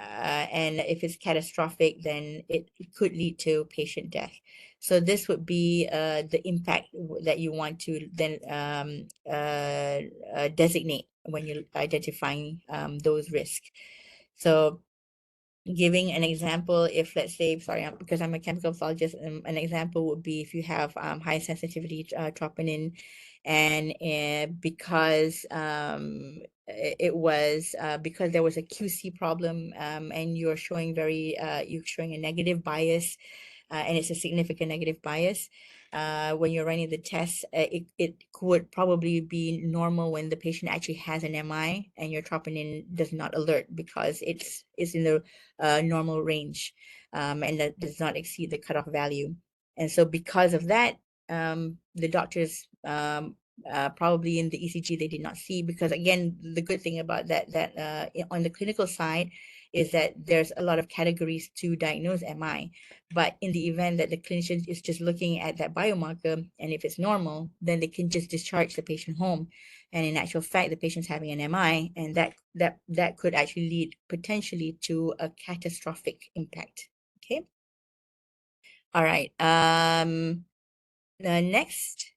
if it's catastrophic, then it could lead to patient death. So this would be the impact that you want to then designate when you're identifying those risks. So giving an example, if let's say, sorry, because I'm a chemical pathologist, an example would be if you have high sensitivity troponin, and because it was because there was a QC problem, and you're showing you're showing a negative bias, and it's a significant negative bias. When you're running the test, it would probably be normal when the patient actually has an MI and your troponin does not alert because it's in the normal range, and that does not exceed the cutoff value. And so because of that, the doctors probably in the ECG they did not see, because again, the good thing about that on the clinical side is that there's a lot of categories to diagnose MI. But in the event that the clinician is just looking at that biomarker, and if it's normal, then they can just discharge the patient home. And in actual fact, the patient's having an MI, and that could actually lead potentially to a catastrophic impact. Okay. All right. Next.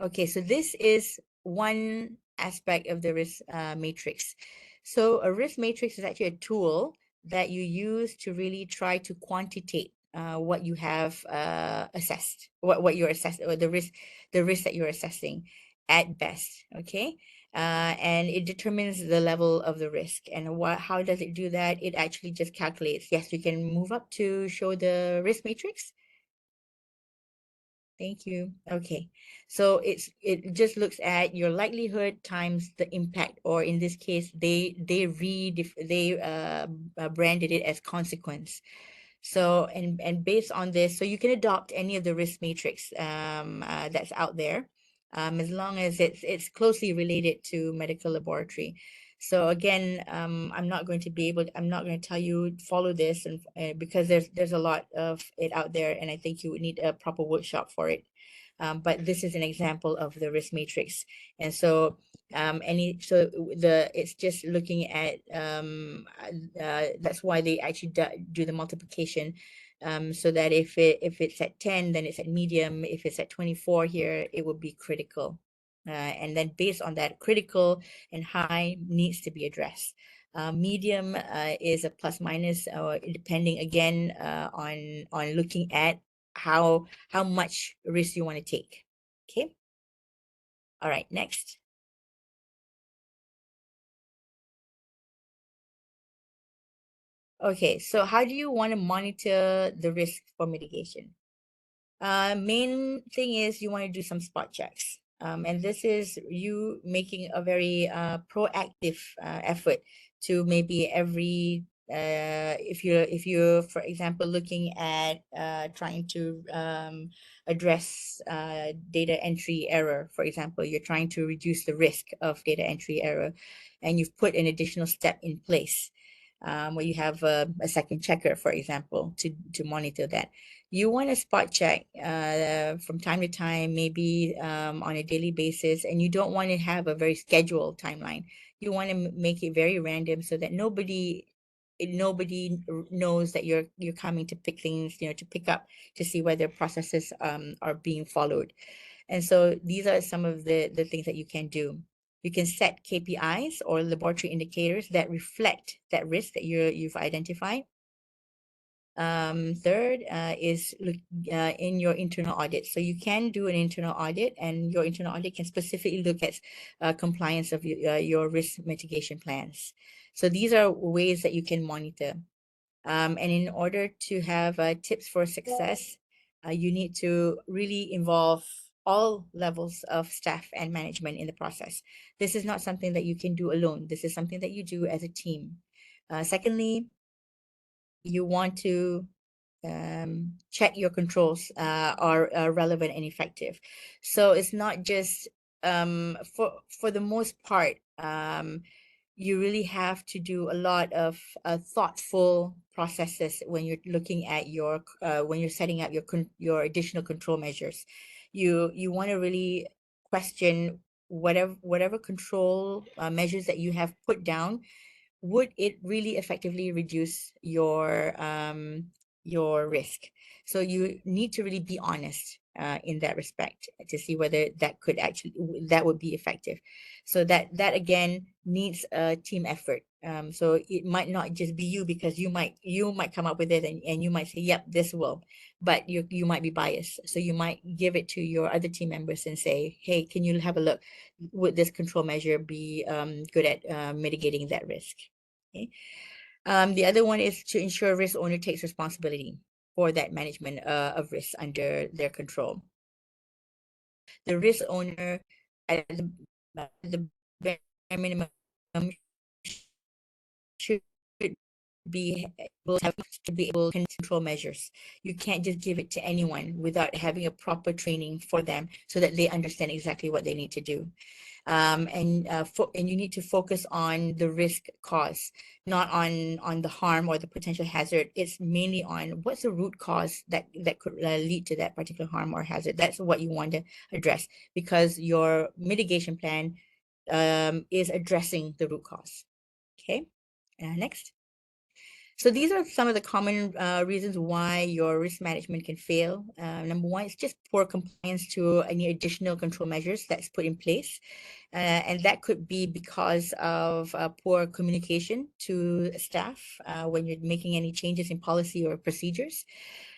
Okay, so this is one aspect of the risk matrix. So a risk matrix is actually a tool that you use to really try to quantitate what you have assessed, what you're assessing, or the risk that you're assessing at best. Okay, and it determines the level of the risk. And how does it do that? It actually just calculates. Yes, you can move up to show the risk matrix. Thank you. Okay. So it just looks at your likelihood times the impact, or in this case, they branded it as consequence. So and based on this, so you can adopt any of the risk matrix that's out there, as long as it's closely related to medical laboratory. So again, I'm not going to tell you follow this, and because there's a lot of it out there, and I think you would need a proper workshop for it. But this is an example of the risk matrix, and so it's just looking at that's why they actually do the multiplication, so that if it's at 10, then it's at medium. If it's at 24 here, it would be critical. And then based on that, critical and high needs to be addressed. Medium is a plus minus, depending again on looking at how much risk you want to take. Okay. All right, next. Okay, so how do you want to monitor the risk for mitigation? Main thing is you want to do some spot checks. And this is you making a very proactive effort to maybe every if you're for example looking at trying to address data entry error, for example, you're trying to reduce the risk of data entry error, and you've put an additional step in place, where you have a second checker, for example, to monitor that. You want to spot check from time to time, maybe on a daily basis, and you don't want to have a very scheduled timeline. You want to make it very random so that nobody knows that you're coming to pick things, to pick up, to see whether processes are being followed. And so these are some of the things that you can do. You can set KPIs or laboratory indicators that reflect that risk that you've identified. Third is look in your internal audit. So you can do an internal audit, and your internal audit can specifically look at compliance of your risk mitigation plans. So these are ways that you can monitor. And in order to have tips for success, you need to really involve all levels of staff and management in the process. This is not something that you can do alone. This is something that you do as a team. Secondly, you want to check your controls are relevant and effective. So it's not just for the most part, you really have to do a lot of thoughtful processes when you're looking at when you're setting up your additional control measures. You want to really question whatever control measures that you have put down. Would it really effectively reduce your risk? So you need to really be honest. in that respect to see whether that could actually, that would be effective. So that again needs a team effort. So it might not just be you, because you might come up with it, and you might say, yep, this will, but you might be biased. So you might give it to your other team members and say, hey, can you have a look? Would this control measure be good at mitigating that risk? Okay. The other one is to ensure risk owner takes responsibility for that management of risk under their control. The risk owner at the bare minimum should be able to be able to control measures. You can't just give it to anyone without having a proper training for them so that they understand exactly what they need to do. And you need to focus on the risk cause, not on the harm or the potential hazard. It's mainly on what's the root cause that could lead to that particular harm or hazard. That's what you want to address, because your mitigation plan is addressing the root cause. Okay, next. So these are some of the common reasons why your risk management can fail. Number one is just poor compliance to any additional control measures that's put in place. And that could be because of poor communication to staff when you're making any changes in policy or procedures.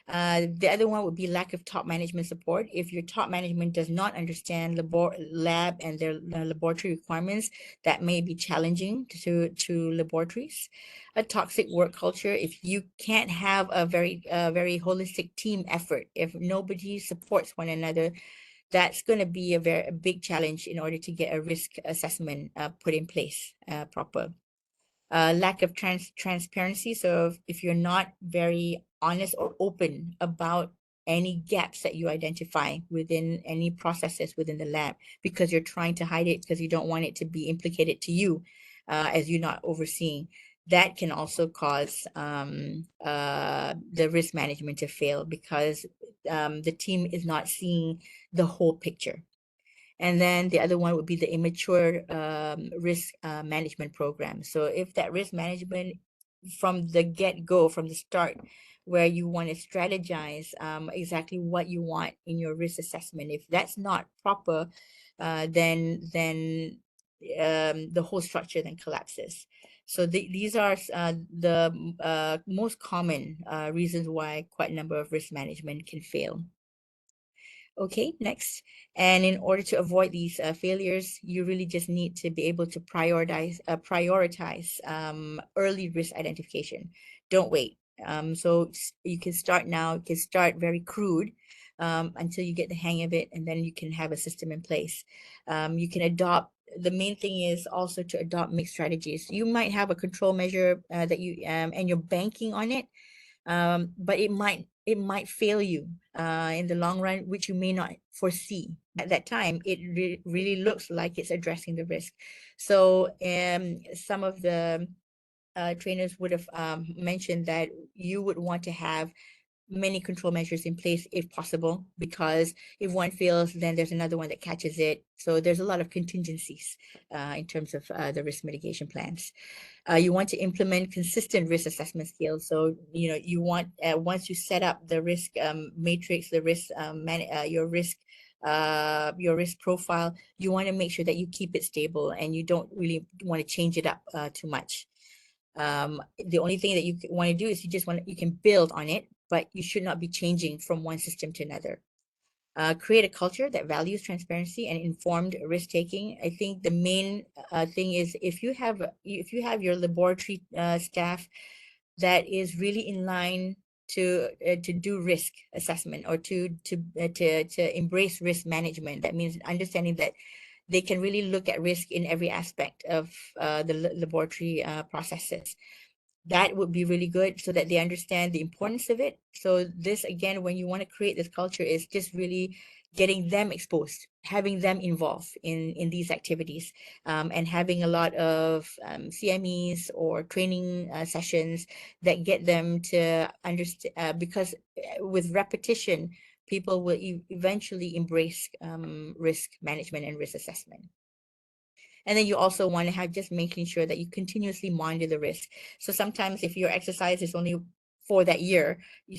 The other one would be lack of top management support. If your top management does not understand lab and their laboratory requirements, that may be challenging to laboratories. A toxic work culture. If you can't have a very holistic team effort, if nobody supports one another, that's going to be a big challenge in order to get a risk assessment put in place proper. Lack of transparency. So if you're not very honest or open about any gaps that you identify within any processes within the lab, because you're trying to hide it because you don't want it to be implicated to you as you're not overseeing, that can also cause the risk management to fail, because the team is not seeing the whole picture. And then the other one would be the immature risk management program. So if that risk management from the get-go, from the start, where you want to strategize exactly what you want in your risk assessment, if that's not proper, then the whole structure then collapses. So these are the most common reasons why quite a number of risk management can fail. Okay, next. And in order to avoid these failures, you really just need to be able to prioritize early risk identification. Don't wait. So you can start now. You can start very crude until you get the hang of it, and then you can have a system in place. You can adopt. The main thing is also to adopt mixed strategies. You might have a control measure that you and you're banking on it, but it might fail you in the long run, which you may not foresee. At that time, it really looks like it's addressing the risk. So some of the trainers would have mentioned that you would want to have many control measures in place if possible, because if one fails, then there's another one that catches it. So there's a lot of contingencies in terms of the risk mitigation plans. You want to implement consistent risk assessment skills. So, you want, once you set up the risk matrix, the risk, your risk profile, you want to make sure that you keep it stable and you don't really want to change it up too much. The only thing that you want to do is you can build on it, but you should not be changing from one system to another. Create a culture that values transparency and informed risk taking. I think the main thing is if you have your laboratory staff that is really in line to do risk assessment, or to embrace risk management. That means understanding that they can really look at risk in every aspect of the laboratory processes. That would be really good, so that they understand the importance of it. So this, again, when you want to create this culture, is just really getting them exposed, having them involved in these activities, and having a lot of CMEs or training sessions that get them to understand, because with repetition, people will eventually embrace risk management and risk assessment. And then you also want to have just making sure that you continuously monitor the risk. So sometimes if your exercise is only for that year.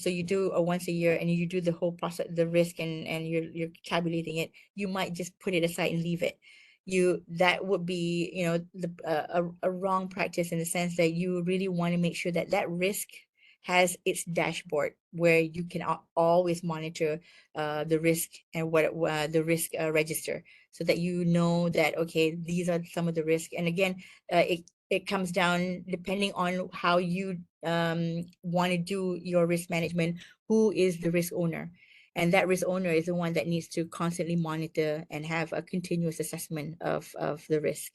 So you do a once a year and you do the whole process, the risk, and you're tabulating it. You might just put it aside and leave it. That would be, you know, a wrong practice, in the sense that you really want to make sure that that risk has its dashboard where you can always monitor the risk and what the risk register, so that you know that, okay, these are some of the risk. And again, it comes down, depending on how you want to do your risk management, who is the risk owner. And that risk owner is the one that needs to constantly monitor and have a continuous assessment of the risk.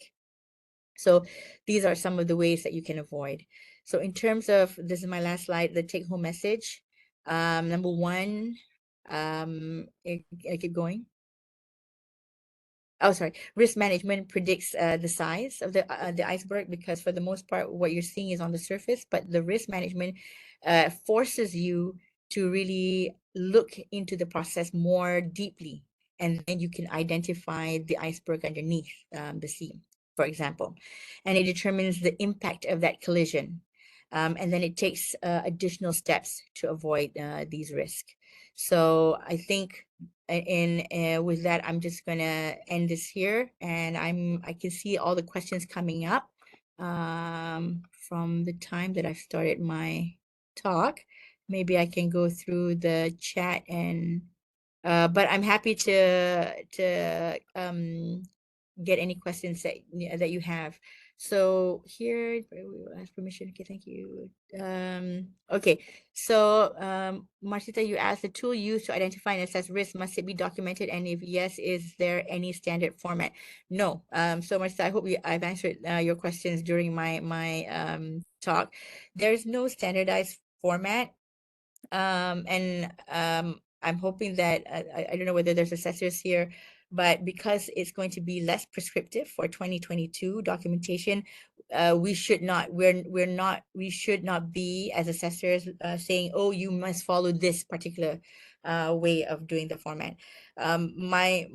So these are some of the ways that you can avoid. So in terms of, this is my last slide, the take home message. Number one, I keep going. Oh, sorry. Risk management predicts the size of the iceberg, because for the most part, what you're seeing is on the surface, but the risk management forces you to really look into the process more deeply, and then you can identify the iceberg underneath the sea, for example, and it determines the impact of that collision. And then it takes additional steps to avoid these risks. So I think with that, I'm just gonna end this here, and I can see all the questions coming up from the time that I started my talk. Maybe I can go through the chat, and but I'm happy to get any questions that you have. So here, we will ask permission. Okay, thank you. Okay, so Marcita, you asked, the tool used to identify and assess risk, must it be documented? And if yes, is there any standard format? No. So Marcita, I hope I've answered your questions during my talk. There's no standardized format. And I'm hoping that I don't know whether there's assessors here, but because it's going to be less prescriptive for 2022 documentation, we should not be, as assessors, saying, oh, you must follow this particular way of doing the format. My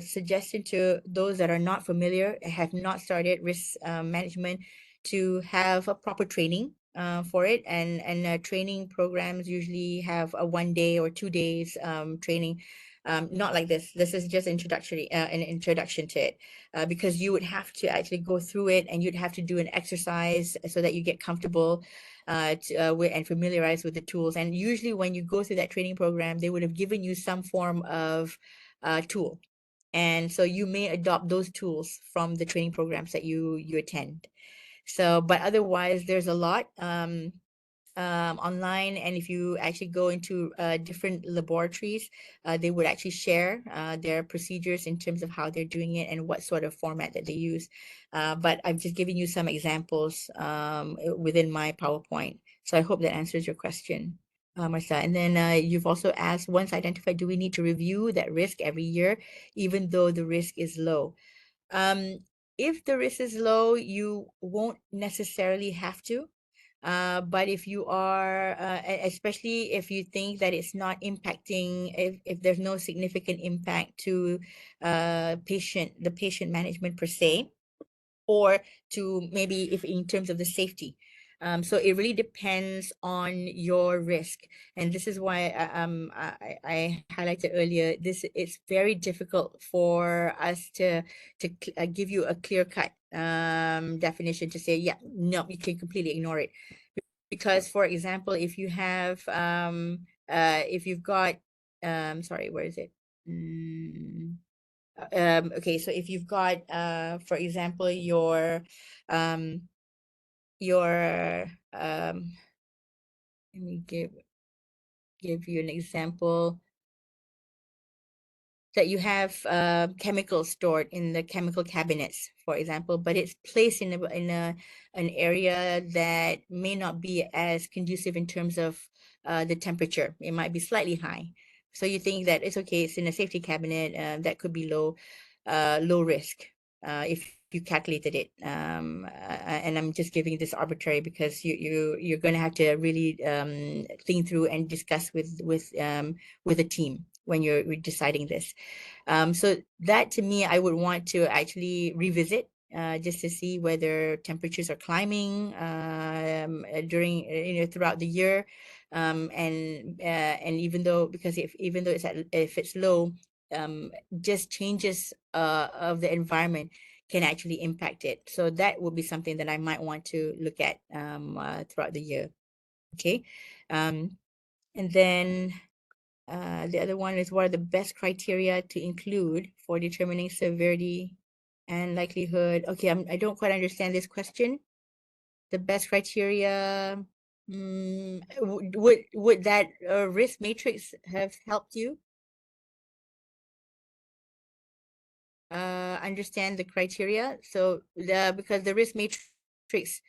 suggestion to those that are not familiar, have not started risk management, to have a proper training for it, and training programs usually have a 1 day or 2 days training. Not like this. This is just introductory, an introduction to it, because you would have to actually go through it, and you'd have to do an exercise so that you get comfortable and familiarized with the tools. And usually when you go through that training program, they would have given you some form of tool. And so you may adopt those tools from the training programs that you attend. So, but otherwise, there's a lot online, and if you actually go into different laboratories, they would actually share their procedures in terms of how they're doing it and what sort of format that they use. But I've just given you some examples within my PowerPoint. So I hope that answers your question, Marcia. And then you've also asked, once identified, do we need to review that risk every year, even though the risk is low? If the risk is low, you won't necessarily have to. But if you are, especially if you think that it's not impacting, if there's no significant impact to the patient management per se, or to maybe if in terms of the safety. So it really depends on your risk. And this is why I highlighted earlier, it's very difficult for us to give you a clear-cut definition to say, yeah, no, you can completely ignore it. Because, for example, if you have, if you've got, sorry, where is it? Okay, so if you've got, for example, your let me give you an example, that you have chemicals stored in the chemical cabinets, for example, but it's placed in an area that may not be as conducive in terms of the temperature. It might be slightly high. So you think that it's okay, it's in a safety cabinet, that could be low risk if you calculated it. And I'm just giving this arbitrary because you're going to have to really think through and discuss with a team when you're deciding this. So that, to me, I would want to actually revisit just to see whether temperatures are climbing during throughout the year, and even though even though if it's low, just changes of the environment can actually impact it. So that would be something that I might want to look at throughout the year. Okay, and then the other one is, what are the best criteria to include for determining severity and likelihood? Okay, I don't quite understand this question. The best criteria, would that risk matrix have helped you understand the criteria? So because the risk matrix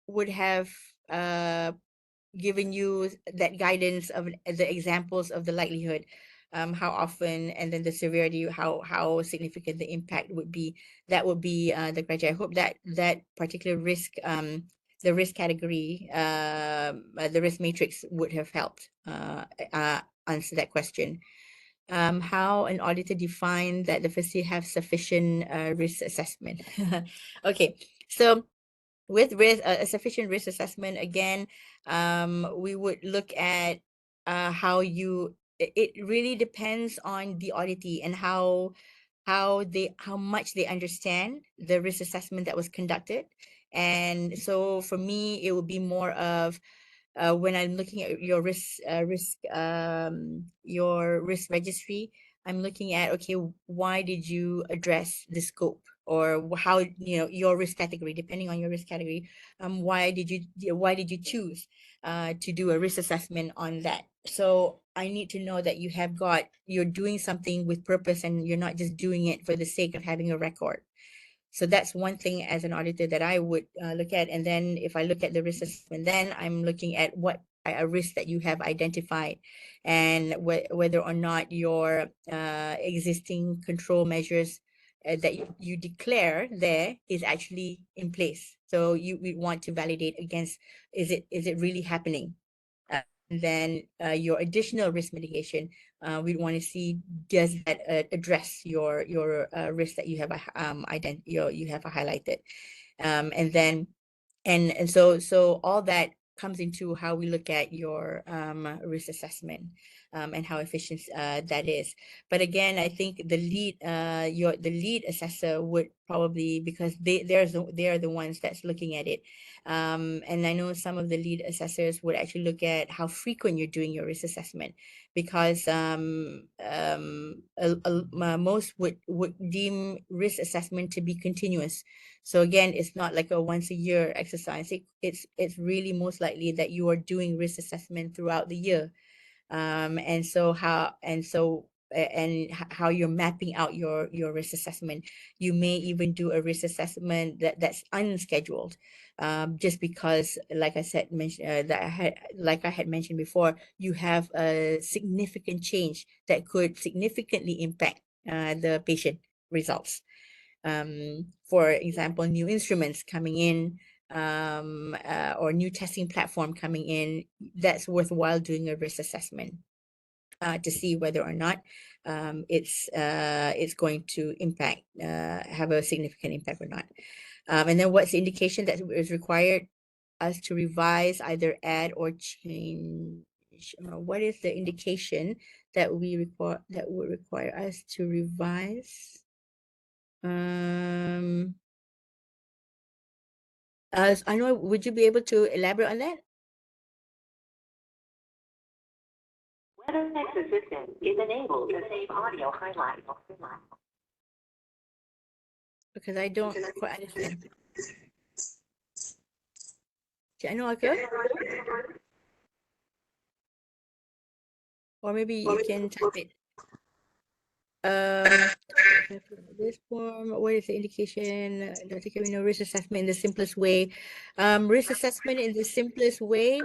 would have given you that guidance of the examples of the likelihood, how often, and then the severity, how significant the impact would be. That would be the criteria. I hope that that particular risk, the risk category, the risk matrix would have helped answer that question. How an auditor define that the facility have sufficient risk assessment. Okay, so with risk, a sufficient risk assessment, again, we would look at how it really depends on the auditee and how much they understand the risk assessment that was conducted. And so for me, it would be more of when I'm looking at your your risk registry, I'm looking at, okay, why did you address the scope, or how, your risk category, depending on your risk category, why did you choose to do a risk assessment on that? So I need to know that you're doing something with purpose, and you're not just doing it for the sake of having a record. So that's one thing as an auditor that I would look at. And then if I look at the risk assessment, then I'm looking at what a risk that you have identified, and whether or not your existing control measures that you declare there is actually in place. So we want to validate against, is it really happening? And then your additional risk mitigation, we want to see, does that address your risk that you have you have highlighted, and then so all that comes into how we look at your risk assessment, and how efficient that is. But again, I think the lead assessor would probably, because they are the ones that's looking at it. And I know some of the lead assessors would actually look at how frequent you're doing your risk assessment, because most would deem risk assessment to be continuous. So again, it's not like a once a year exercise. It's really most likely that you are doing risk assessment throughout the year. And so how you're mapping out your risk assessment. You may even do a risk assessment that's unscheduled, just because, like I said, like I had mentioned before, you have a significant change that could significantly impact the patient results. For example, new instruments coming in, or new testing platform coming in, that's worthwhile doing a risk assessment to see whether or not it's going to have a significant impact or not. And then what's the indication that is required us to revise, either add or change? What is the indication that would require us to revise? I know, would you be able to elaborate on that? Whether text assistant is enabled to save audio highlights. Because I don't quite understand. I know I could. Or maybe you can type it. This form, what is the indication? Dr. Kevin, risk assessment in the simplest way. Risk assessment in the simplest way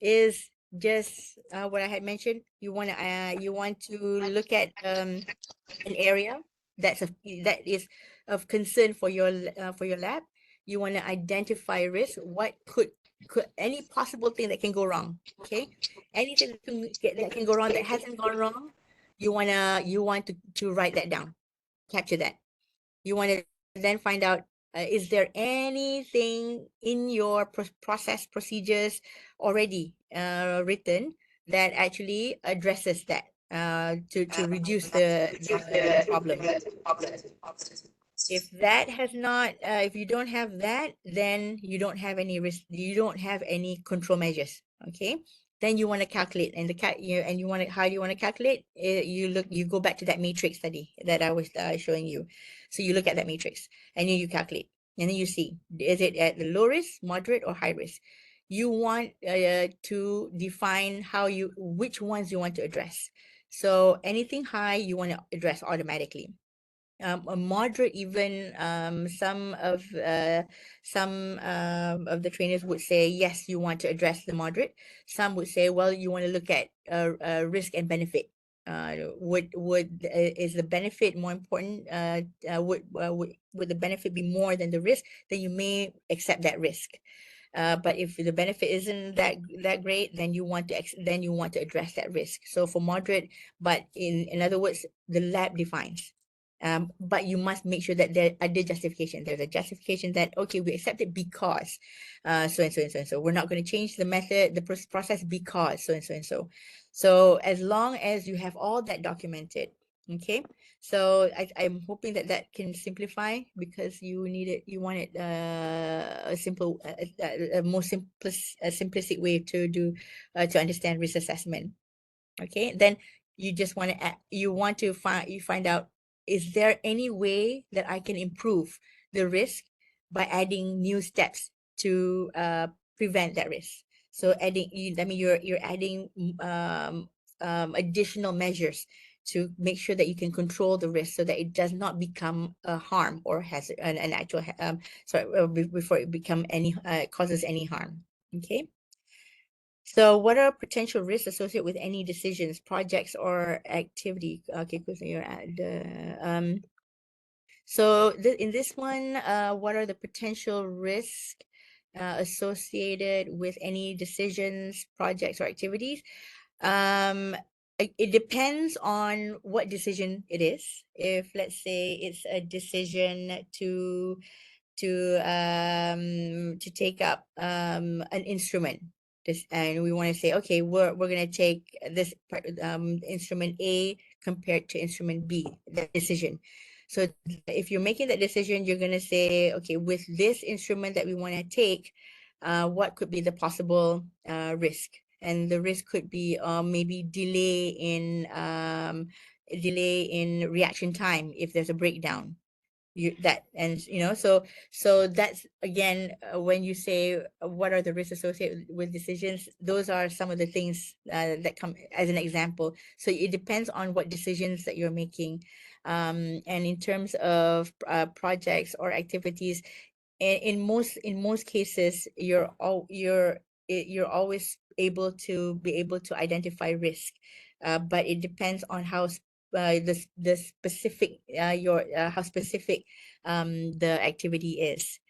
is just what I had mentioned. You want to look at an area that is of concern for your lab. You want to identify risk. What could any possible thing that can go wrong? Okay, anything that can go wrong that hasn't gone wrong, you want to write that down, capture that. You want to then find out, is there anything in your process procedures already written that actually addresses that to reduce the problem. If that has not, if you don't have that, then you don't have any risk, you don't have any control measures. Okay, then you want to calculate, and you want to, how do you want to calculate? You go back to that matrix study that I was showing you. So you look at that matrix and then you calculate, and then you see, is it at the low risk, moderate, or high risk? You want to define which ones you want to address. So anything high you want to address automatically. A moderate, even some of the trainers would say yes, you want to address the moderate. Some would say, well, you want to look at risk and benefit. Is the benefit more important? Would the benefit be more than the risk? Then you may accept that risk. But if the benefit isn't that great, then you want to address that risk. So for moderate, but in other words, the lab defines. But you must make sure that there are the justification. There's a justification that, okay, we accept it because so and so and so and so. We're not going to change the method, the process because so and so and so. So as long as you have all that documented, okay. So I'm hoping that can simplify, because you want it a simple, a more simplistic way to do to understand risk assessment. Okay, then you just want to find out, is there any way that I can improve the risk by adding new steps to prevent that risk? So you're adding additional measures to make sure that you can control the risk, so that it does not become a harm or has an actual before it causes any harm. Okay. So what are potential risks associated with any decisions, projects, or activity? Okay, quickly, you're at the, so in this one, what are the potential risks associated with any decisions, projects, or activities? It depends on what decision it is. If, let's say, it's a decision to take up an instrument, and we want to say, okay, we're going to take this instrument A compared to instrument B, that decision. So if you're making that decision, you're going to say, okay, with this instrument that we want to take, what could be the possible risk? And the risk could be maybe delay in reaction time if there's a breakdown. So that's, again, when you say what are the risks associated with decisions, those are some of the things that come as an example. So it depends on what decisions that you're making, and in terms of projects or activities, in most cases, you're always able to identify risk, but it depends on how the specific how specific the activity is.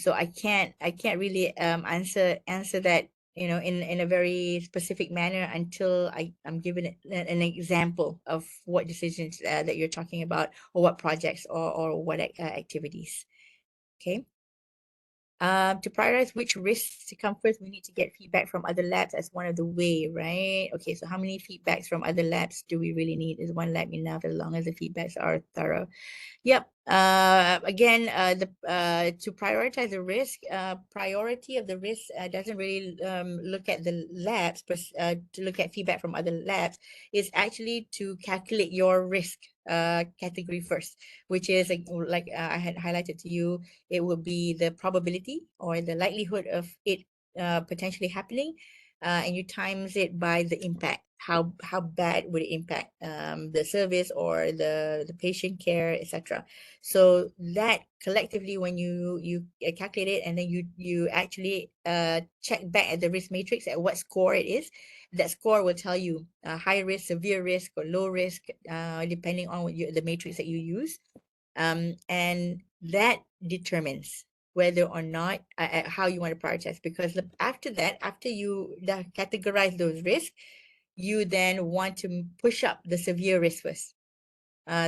So I can't really answer that, in a very specific manner, until I'm given an example of what decisions that you're talking about, or what projects, or what activities. Okay. To prioritize which risks to come first, we need to get feedback from other labs as one of the way, right? Okay, so how many feedbacks from other labs do we really need? Is one lab enough, as long as the feedbacks are thorough? Yep. Again, to prioritize the risk, priority of the risk doesn't really look at the labs, but to look at feedback from other labs is actually to calculate your risk category first, which is like I had highlighted to you. It would be the probability or the likelihood of it potentially happening, and you times it by the impact. How bad would it impact the service or the patient care, etc. So that collectively, when you calculate it, and then you actually check back at the risk matrix at what score it is, that score will tell you high risk, severe risk, or low risk, depending on the matrix that you use, and that determines whether or not how you want to prioritize. Because after that, after you categorize those risks, you then want to push up the severe risk first.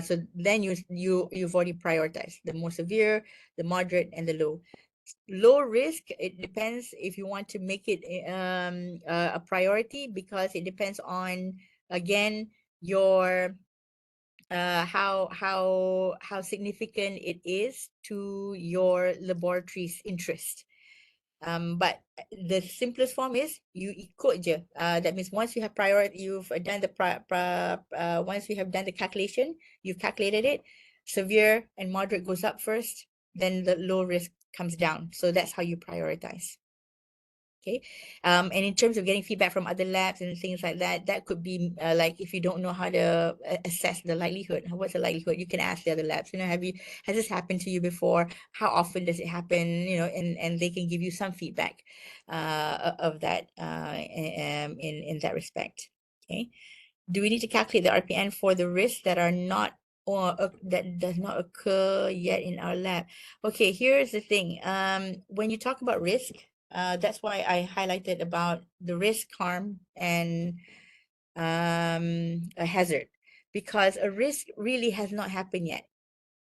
So then you've already prioritized the more severe, the moderate, and the low. Low risk, it depends if you want to make it a priority, because it depends on, again, your how significant it is to your laboratory's interest. But the simplest form is you ikut je. That means once you have you've done the once you have done the calculation, you've calculated it, severe and moderate goes up first, then the low risk comes down. So that's how you prioritize. Okay. And in terms of getting feedback from other labs and things like that, that could be like, if you don't know how to assess the likelihood, what's the likelihood, you can ask the other labs, has this happened to you before? How often does it happen? And they can give you some feedback of that in that respect. Okay. Do we need to calculate the RPN for the risks that are not, or that does not occur yet in our lab? Okay, here's the thing. When you talk about risk, that's why I highlighted about the risk, harm, and a hazard, because a risk really has not happened yet.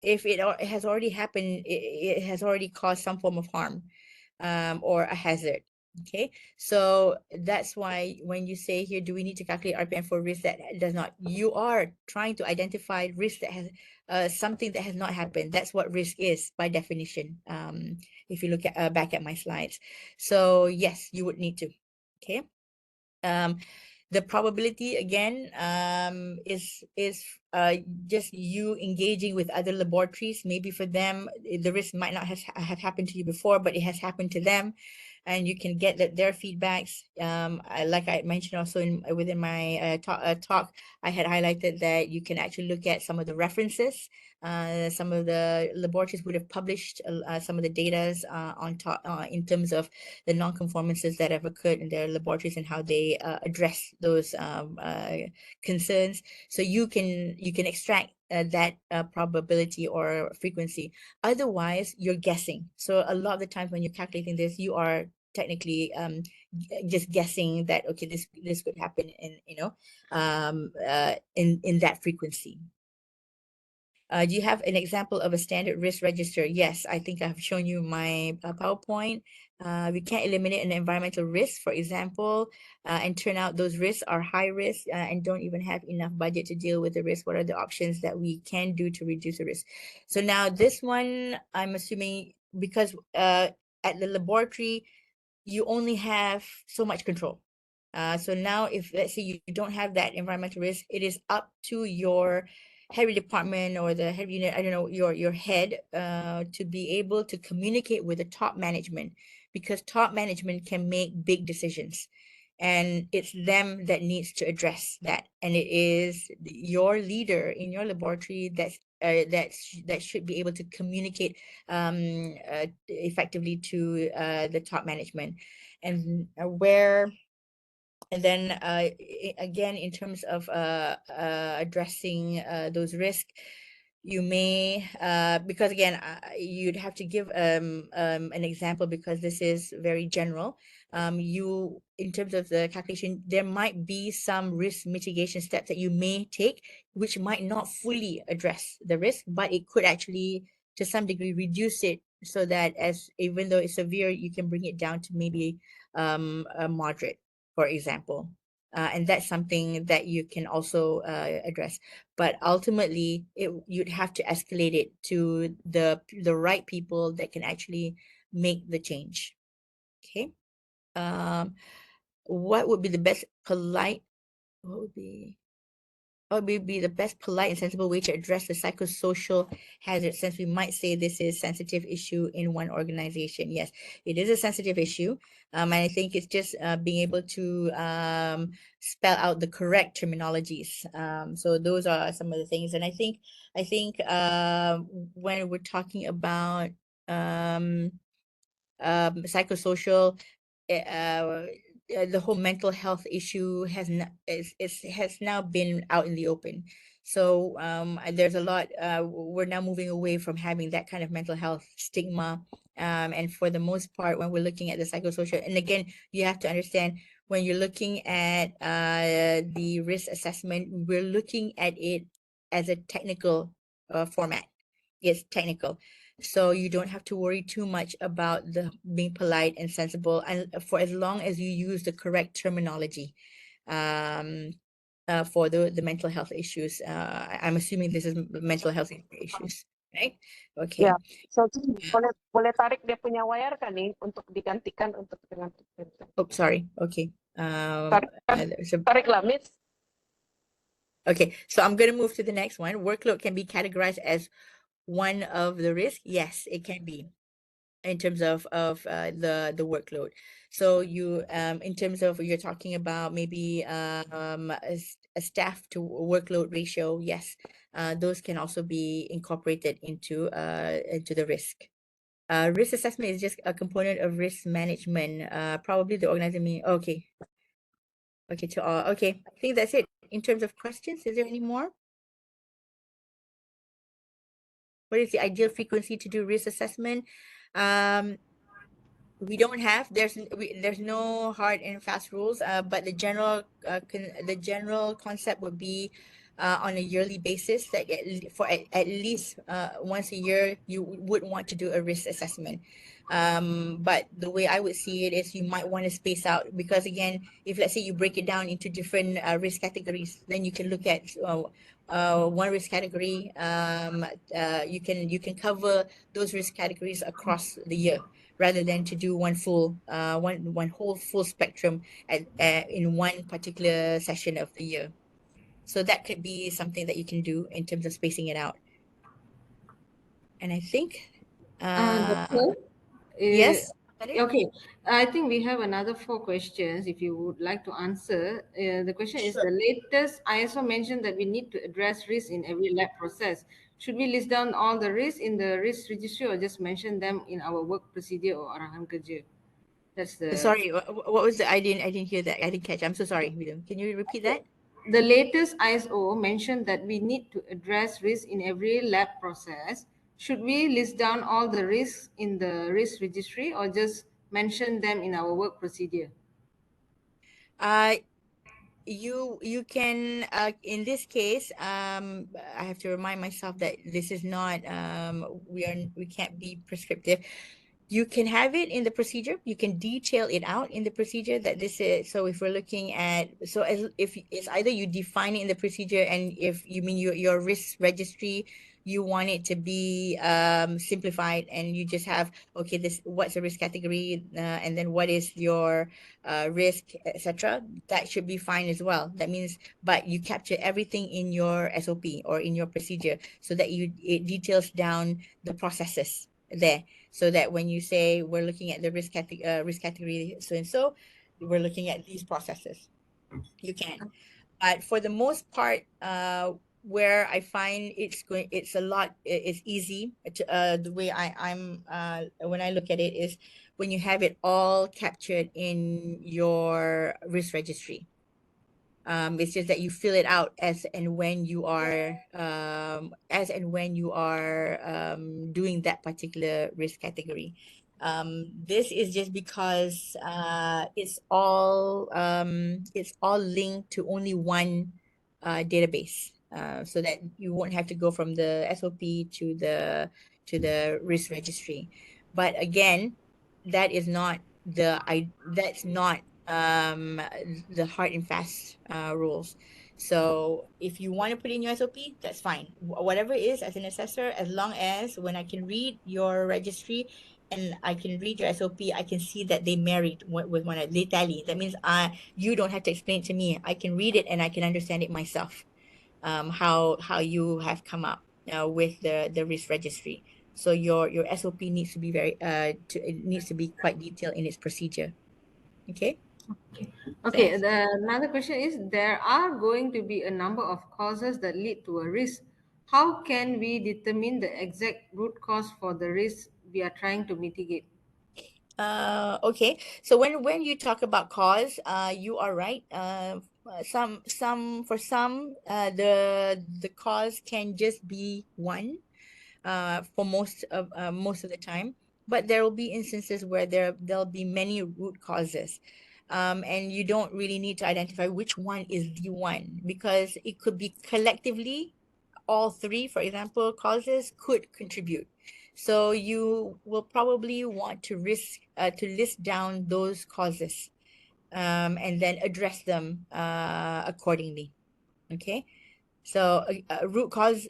If it has already happened, it has already caused some form of harm or a hazard. Okay, so that's why when you say here, do we need to calculate RPM for risk that does not, you are trying to identify risk that has something that has not happened. That's what risk is by definition. If you look at back at my slides. So yes, you would need to. Okay. The probability again is just you engaging with other laboratories. Maybe for them the risk might not have happened to you before, but it has happened to them, and you can get their feedbacks. Like I mentioned also within my talk, I had highlighted that you can actually look at some of the references. Some of the laboratories would have published some of the data on top in terms of the non-conformances that have occurred in their laboratories and how they address those concerns. So you can extract that probability or frequency. Otherwise, you're guessing. So a lot of the times when you're calculating this, you are technically just guessing that, okay, this could happen in in that frequency. Do you have an example of a standard risk register? Yes, I think I've shown you my PowerPoint. We can't eliminate an environmental risk, for example, and turn out those risks are high risk and don't even have enough budget to deal with the risk. What are the options that we can do to reduce the risk? So now this one, I'm assuming, because at the laboratory, you only have so much control. So now if, let's say, you don't have that environmental risk, it is up to your head department or the head unit, I don't know, your head to be able to communicate with the top management, because top management can make big decisions. And it's them that needs to address that. And it is your leader in your laboratory that should be able to communicate effectively to the top management. And then again, in terms of addressing those risks, you may because again you'd have to give an example, because this is very general. You, in terms of the calculation, there might be some risk mitigation steps that you may take, which might not fully address the risk, but it could actually to some degree reduce it, so that even though it's severe, you can bring it down to maybe a moderate, for example. And that's something that you can also address. But ultimately, you'd have to escalate it to the right people that can actually make the change. Okay. What would be the best polite? What would be the best polite and sensible way to address the psychosocial hazard, since we might say this is a sensitive issue in one organization? Yes, it is a sensitive issue. And I think it's just being able to spell out the correct terminologies. So those are some of the things. And I think when we're talking about psychosocial, the whole mental health issue has now been out in the open. So there's a lot, we're now moving away from having that kind of mental health stigma. And for the most part, when we're looking at the psychosocial, and again, you have to understand, when you're looking at the risk assessment, we're looking at it as a technical format. It's technical. So you don't have to worry too much about the being polite and sensible, and for as long as you use the correct terminology for the mental health issues. I'm assuming this is mental health issues, right? Okay. Ya, so boleh tarik dia punya wire kan nih untuk digantikan untuk dengan Oh, sorry. Okay. tarik lah, Miss. Okay, so I'm going to move to the next one. Workload can be categorized as one of the risks. Yes, it can be in terms of the workload. So you in terms of you're talking about maybe a staff to workload ratio. Yes, those can also be incorporated into the risk. Risk assessment is just a component of risk management. Probably the organization. Okay. Okay, to all. Okay, I think that's it. In terms of questions, is there any more? What is the ideal frequency to do risk assessment? We don't have, there's no hard and fast rules, but the general concept would be on a yearly basis that at least once a year you would want to do a risk assessment. But the way I would see it is you might want to space out, because again, if let's say you break it down into different risk categories, then you can look at one risk category. You can cover those risk categories across the year, rather than to do one whole full spectrum in one particular session of the year. So that could be something that you can do in terms of spacing it out. And I think yes. Okay, I think we have another 4 questions if you would like to answer. The question is, the latest ISO mentioned that we need to address risk in every lab process. Should we list down all the risks in the risk registry or just mention them in our work procedure or arahan kerja? That's the... Sorry, what was the... I didn't hear that. I didn't catch. I'm so sorry, William. Can you repeat that? The latest ISO mentioned that we need to address risk in every lab process. Should we list down all the risks in the risk registry or just mention them in our work procedure? You can in this case, I have to remind myself that this is not we can't be prescriptive. You can have it in the procedure. You can detail it out in the procedure that this is. So if we're looking at, so if it's either you define it in the procedure, and if you mean your risk registry, you want it to be simplified, and you just have, okay, this, what's the risk category, and then what is your risk, etc. That should be fine as well. That means, but you capture everything in your SOP or in your procedure, so that it details down the processes there, so that when you say we're looking at the risk category so and so, we're looking at these processes. You can. But for the most part, where I find it's easy to, the way I'm when I look at it is when you have it all captured in your risk registry. It's just that you fill it out as and when you are doing that particular risk category. This is just because it's all linked to only one database, so that you won't have to go from the SOP to the risk registry. But again, that's not the hard and fast rules. So if you want to put in your SOP, that's fine. Whatever it is, as an assessor, as long as when I can read your registry and I can read your SOP, I can see that they married with one another. They tally. That means you don't have to explain it to me. I can read it and I can understand it myself. How you have come up with the risk registry. So your SOP needs to be it needs to be quite detailed in its procedure. Okay. Okay, another question is, there are going to be a number of causes that lead to a risk. How can we determine the exact root cause for the risk we are trying to mitigate? Okay, so when you talk about cause, you are right. For some, the cause can just be one, for most of the time, but there will be instances where there'll be many root causes, and you don't really need to identify which one is the one, because it could be collectively all three, for example, causes could contribute. So you will probably want to list down those causes, and then address them accordingly. Okay. So a root cause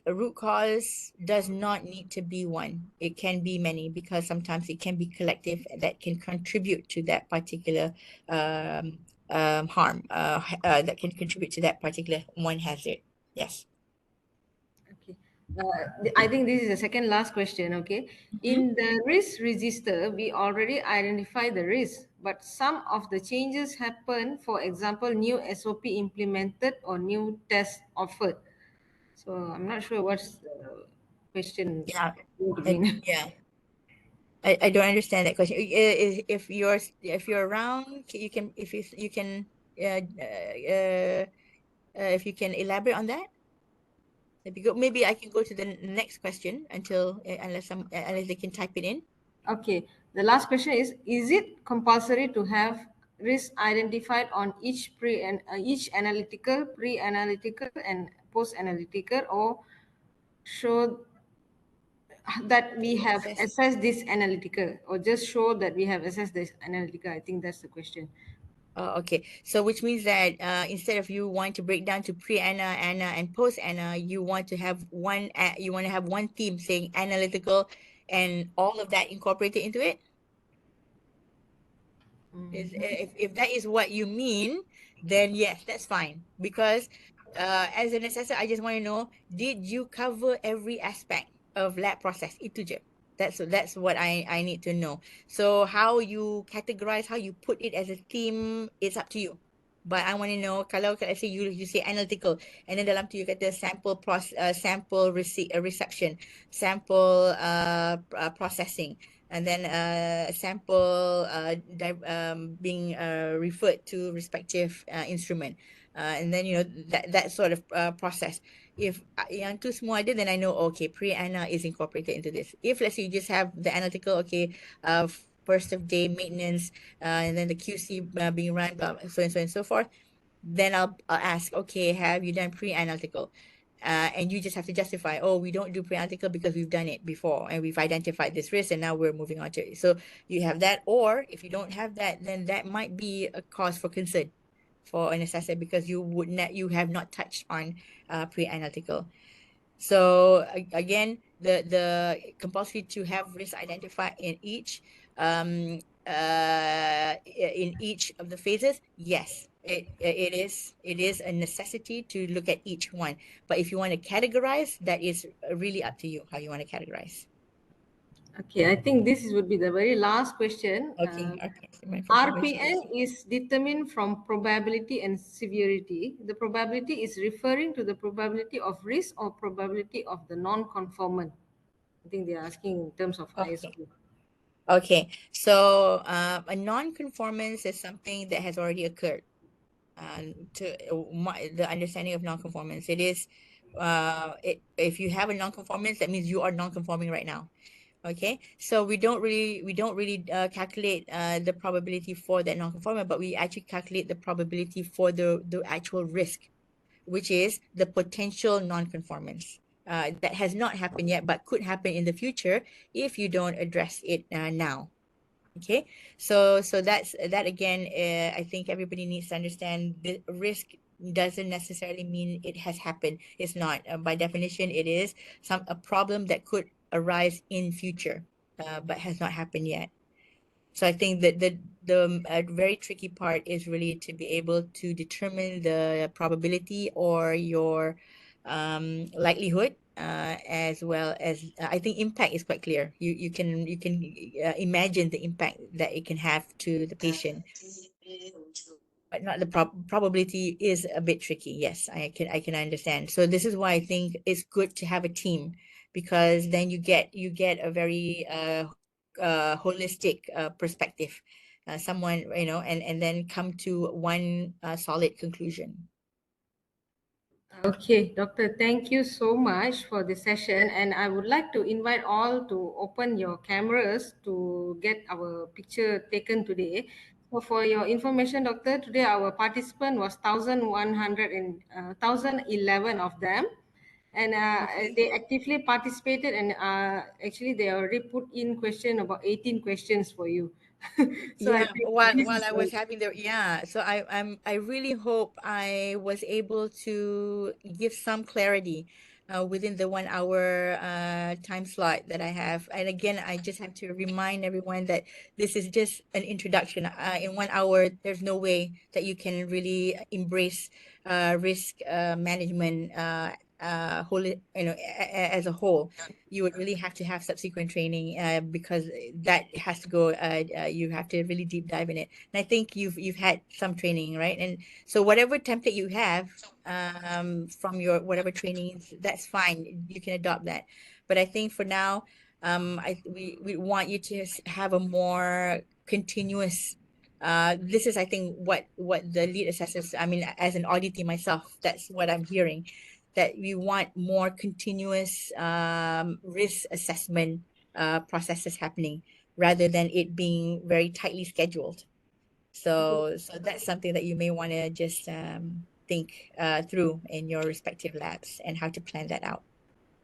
does not need to be one. It can be many, because sometimes it can be collective that can contribute to that particular harm, that can contribute to that particular one hazard. Yes. Okay. I think this is the second last question. Okay. In the risk register, we already identify the risk, but some of the changes happen. For example, new SOP implemented or new test offered. So I'm not sure what's the question Yeah. going to mean. Yeah. I don't understand that question. If you're around, you can uh, uh, if you can elaborate on that. Maybe I can go to the next question until unless they can type it in. Okay. The last question is it compulsory to have risk identified on each each analytical, pre-analytical, and post-analytical, or show that we have Assess. assessed this analytical, or just show that we have assessed this analytical? I think that's the question. Okay. So which means that instead of you want to break down to pre-ANA, ANA, and post-ANA, you want to have one theme saying analytical and all of that incorporated into it. If that is what you mean, then yes, that's fine. Because as an assessor, I just want to know, did you cover every aspect of lab process? Itu je. That's what I need to know. So how you categorize, how you put it as a theme, it's up to you. But I want to know, kalau let's say you say analytical, and then dalam tu you kata sample reception, sample processing, and then sample being referred to respective instrument, and then that sort of process. If yang tu semua ada, then I know, okay, pre-ana is incorporated into this. If let's say you just have the analytical, okay, first of day maintenance, and then the QC being run, blah, so and so forth, then I'll ask, okay, have you done pre-analytical? And you just have to justify, oh, we don't do pre-analytical because we've done it before and we've identified this risk and now we're moving on to it. So you have that, or if you don't have that, then that might be a cause for concern for an assessor, because you have not touched on pre-analytical. So again, the compulsory to have risk identified in each of the phases, yes, it is a necessity to look at each one. But if you want to categorize, that is really up to you how you want to categorize. Okay, I think would be the very last question. Okay. RPN is determined from probability and severity. The probability is referring to the probability of risk or probability of the non-conformant. I think they're asking in terms of ISO. Okay, so a non-conformance is something that has already occurred. The understanding of non-conformance, it is if you have a non-conformance, that means you are non-conforming right now. Okay, so we don't really calculate the probability for that non-conformant, but we actually calculate the probability for the actual risk, which is the potential non-conformance that has not happened yet but could happen in the future if you don't address it now. Okay, so that again, I think everybody needs to understand the risk doesn't necessarily mean it has happened. It's not. By definition, it is a problem that could arise in future, but has not happened yet. So I think that the very tricky part is really to be able to determine the probability or your likelihood, as well as I think impact is quite clear. You can imagine the impact that it can have to the patient, but not the probability is a bit tricky. Yes, I can understand. So this is why I think it's good to have a team, because then you get a very holistic perspective, someone, and then come to one solid conclusion. Okay, Doctor, thank you so much for this session. And I would like to invite all to open your cameras to get our picture taken today. So for your information, Doctor, today our participant was 1,111 of them. And Okay. they actively participated, and actually they already put in about 18 questions for you. So I Yeah, think while this while is I was having the yeah, so I really hope I was able to give some clarity within the 1 hour time slot that I have. And again, I just have to remind everyone that this is just an introduction. In 1 hour, there's no way that you can really embrace risk management whole, as a whole. You would really have to have subsequent training because that has to go. You have to really deep dive in it. And I think you've had some training, right? And so whatever template you have from your whatever trainings, that's fine. You can adopt that. But I think for now, we want you to have a more continuous. This is, I think, what the lead assessors. I mean, as an auditee myself, that's what I'm hearing, that we want more continuous risk assessment processes happening rather than it being very tightly scheduled. So that's something that you may want to just think through in your respective labs and how to plan that out.